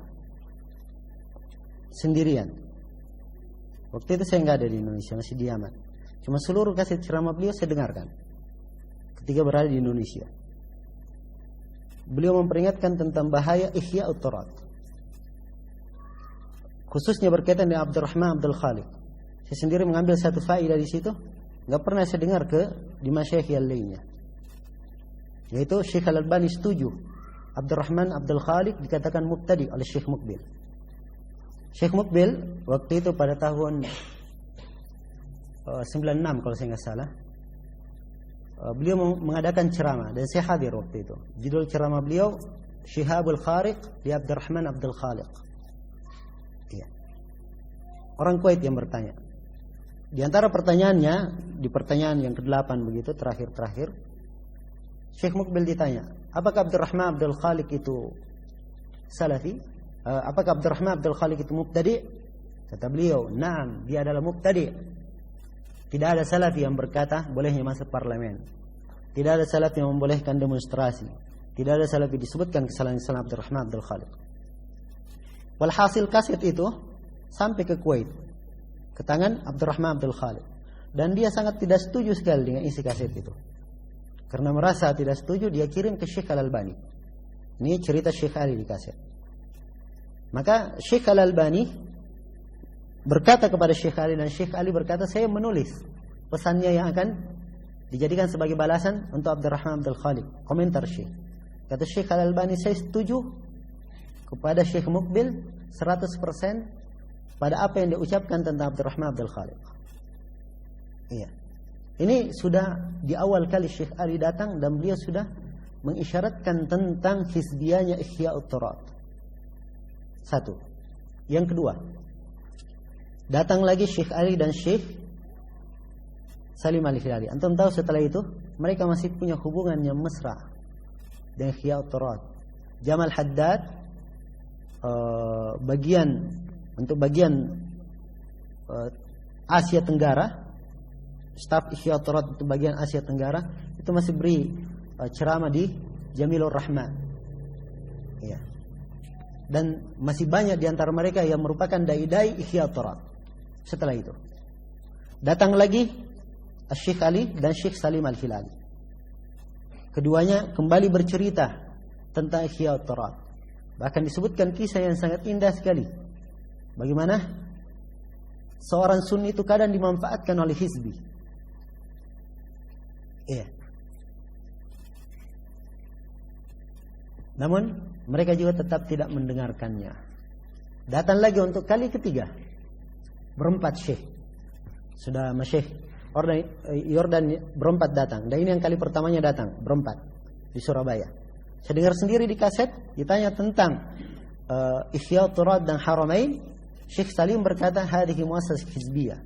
sendirian. Waktu itu saya nggak ada di Indonesia, masih di Yaman. Cuma seluruh kaset ceramah beliau saya dengarkan ketika berada di Indonesia. Beliau memperingatkan tentang bahaya Ihya'ut Turath, khususnya berkaitan dengan Abdurrahman Abdul Khaliq. Saya sendiri mengambil satu faedah di situ, nggak pernah saya dengar di masyayikh yang lainnya. Yaitu Syekh Al-Albani setuju Abdurrahman Abdul Khaliq dikatakan mubtadi oleh Syekh Mukbil. Syekh Mukbil waktu itu pada tahun 96 kalau saya nggak salah, beliau mengadakan ceramah dan saya hadir waktu itu. Judul ceramah beliau Syihabul Khariq di Abdurrahman Abdul Khaliq. Iya. Orang Kuwait yang bertanya. Di antara pertanyaannya, di pertanyaan yang ke-8 begitu terakhir, Syekh Mukbil ditanya, apakah Abdurrahman Abdul Khaliq itu salafi? Apakah Abdurrahman Abdul Khaliq itu mubtadi? Kata beliau, "Na'am, dia adalah mubtadi." Tidak ada salafi yang berkata bolehnya masuk parlemen. Tidak ada salafi yang membolehkan demonstrasi. Tidak ada salafi disebutkan kesalahan-kesalahan Abdurrahman Abdul Khaliq. Walhasil kaset itu sampai ke Kuwait, ke tangan Abdurrahman Abdul Khaliq. Dan dia sangat tidak setuju sekali dengan isi kaset itu. Karena merasa tidak setuju, dia kirim ke Syekh Al-Albani. Ini cerita Syekh Ali di kaset. Maka Syekh Al-Albani berkata kepada Syekh Ali, dan Syekh Ali berkata, saya menulis pesannya yang akan dijadikan sebagai balasan untuk Abdurrahman Abdul Khaliq. Komentar Syekh. Kata Syekh Al-Albani, saya setuju kepada Syekh Mukbil 100% pada apa yang diucapkan tentang Abdurrahman Abdul Khaliq. Iya. Ini sudah di awal kali Syekh Ali datang dan beliau sudah mengisyaratkan tentang hizbiyahnya Ihya'ut Turath. Satu. Yang kedua, datang lagi Syekh Ali dan Syekh Salim Al-Hilali. Antum tahu setelah itu mereka masih punya hubungan yang mesra dengan Ihya'ut Turath. Jamal Haddad bagian Asia Tenggara, staf Ihya'ut Turath untuk bagian Asia Tenggara itu masih beri ceramah di Jamilur Rahman. Ya. Dan masih banyak di antara mereka yang merupakan dai-dai Ihya'ut Turath. Setelah itu datang lagi Syekh Ali dan Syekh Salim Al-Hilali. Keduanya kembali bercerita tentang Ihya'ut Turath. Bahkan disebutkan kisah yang sangat indah sekali. Bagaimana seorang sunni itu kadang dimanfaatkan oleh hizbi. Iya. Namun mereka juga tetap tidak mendengarkannya. Datang lagi untuk kali ketiga, berempat syekh. Sudah masyekh Yordan berempat datang. Dan ini yang kali pertamanya datang berempat di Surabaya. Saya dengar sendiri di kaset ditanya tentang Ihya'ut Turath dan Haramain. Syekh Salim berkata, hadhihi muassasah hizbiyah.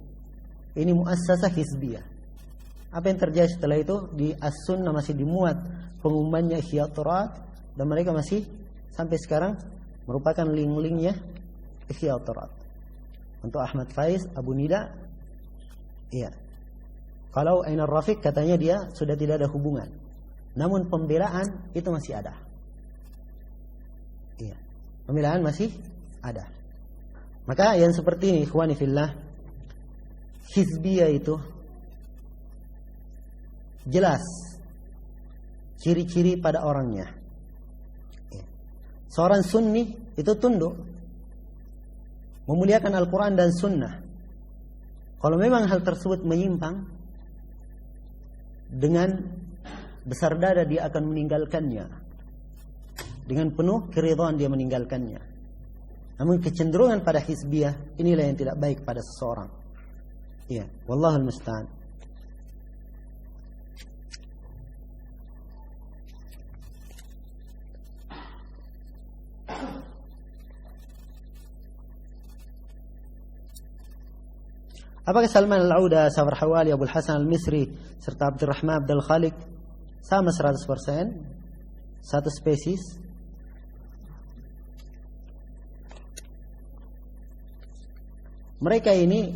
Ini muassasah hizbiyah. Apa yang terjadi setelah itu? Di As-Sunnah masih dimuat pengumumannya Ihya'ut Turath, dan mereka masih sampai sekarang merupakan link-linknya Ihya'ut Turath. Untuk Ahmad Faiz, Abu Nida, iya. Kalau Ainar Rafiq katanya dia sudah tidak ada hubungan. Namun pembelaan itu masih ada. Iya. Pembelaan masih ada. Maka yang seperti ini, ikhwani fillah, hizbiyah itu jelas ciri-ciri pada orangnya. Seorang sunni itu tunduk, memuliakan Al-Quran dan Sunnah. Kalau memang hal tersebut menyimpang, dengan besar dada dia akan meninggalkannya. Dengan penuh keridhaan dia meninggalkannya. Namun kecenderungan pada hizbiyah inilah yang tidak baik pada seseorang. Iya, wallahul musta'an. Apakah Salman Al-Auda, Safar Hawali, Abu Hasan Al-Misri serta Abdurrahman Abdul Khaliq sama 100%? Satu spesies? Mereka ini,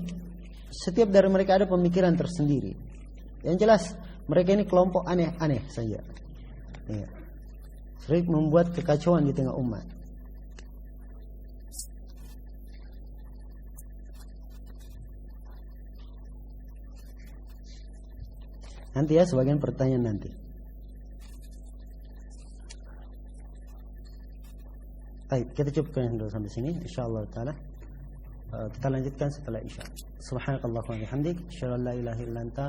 setiap dari mereka ada pemikiran tersendiri. Yang jelas Mereka ini kelompok aneh-aneh saja. Ya. Sering membuat kekacauan di tengah umat. Nanti ya, sebagian pertanyaan nanti. Baik, kita cukupkan dulu sampai sini. Insyaallah taala kita lanjutkan setelah Isya. Subhanakallahumma wa bihamdik, asyhadu an la ilaha illa anta,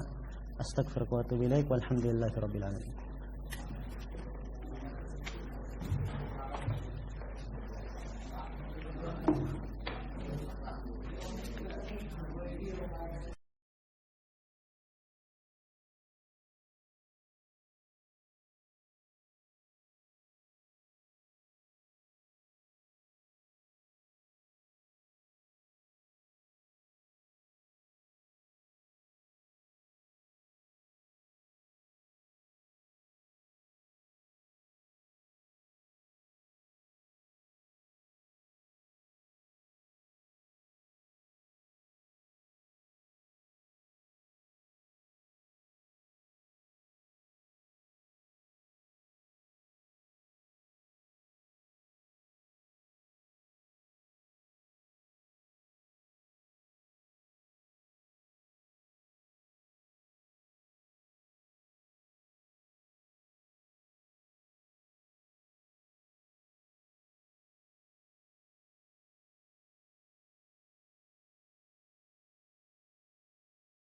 astaghfiruka wa atubu ilaik, walhamdulillahirabbil alamin.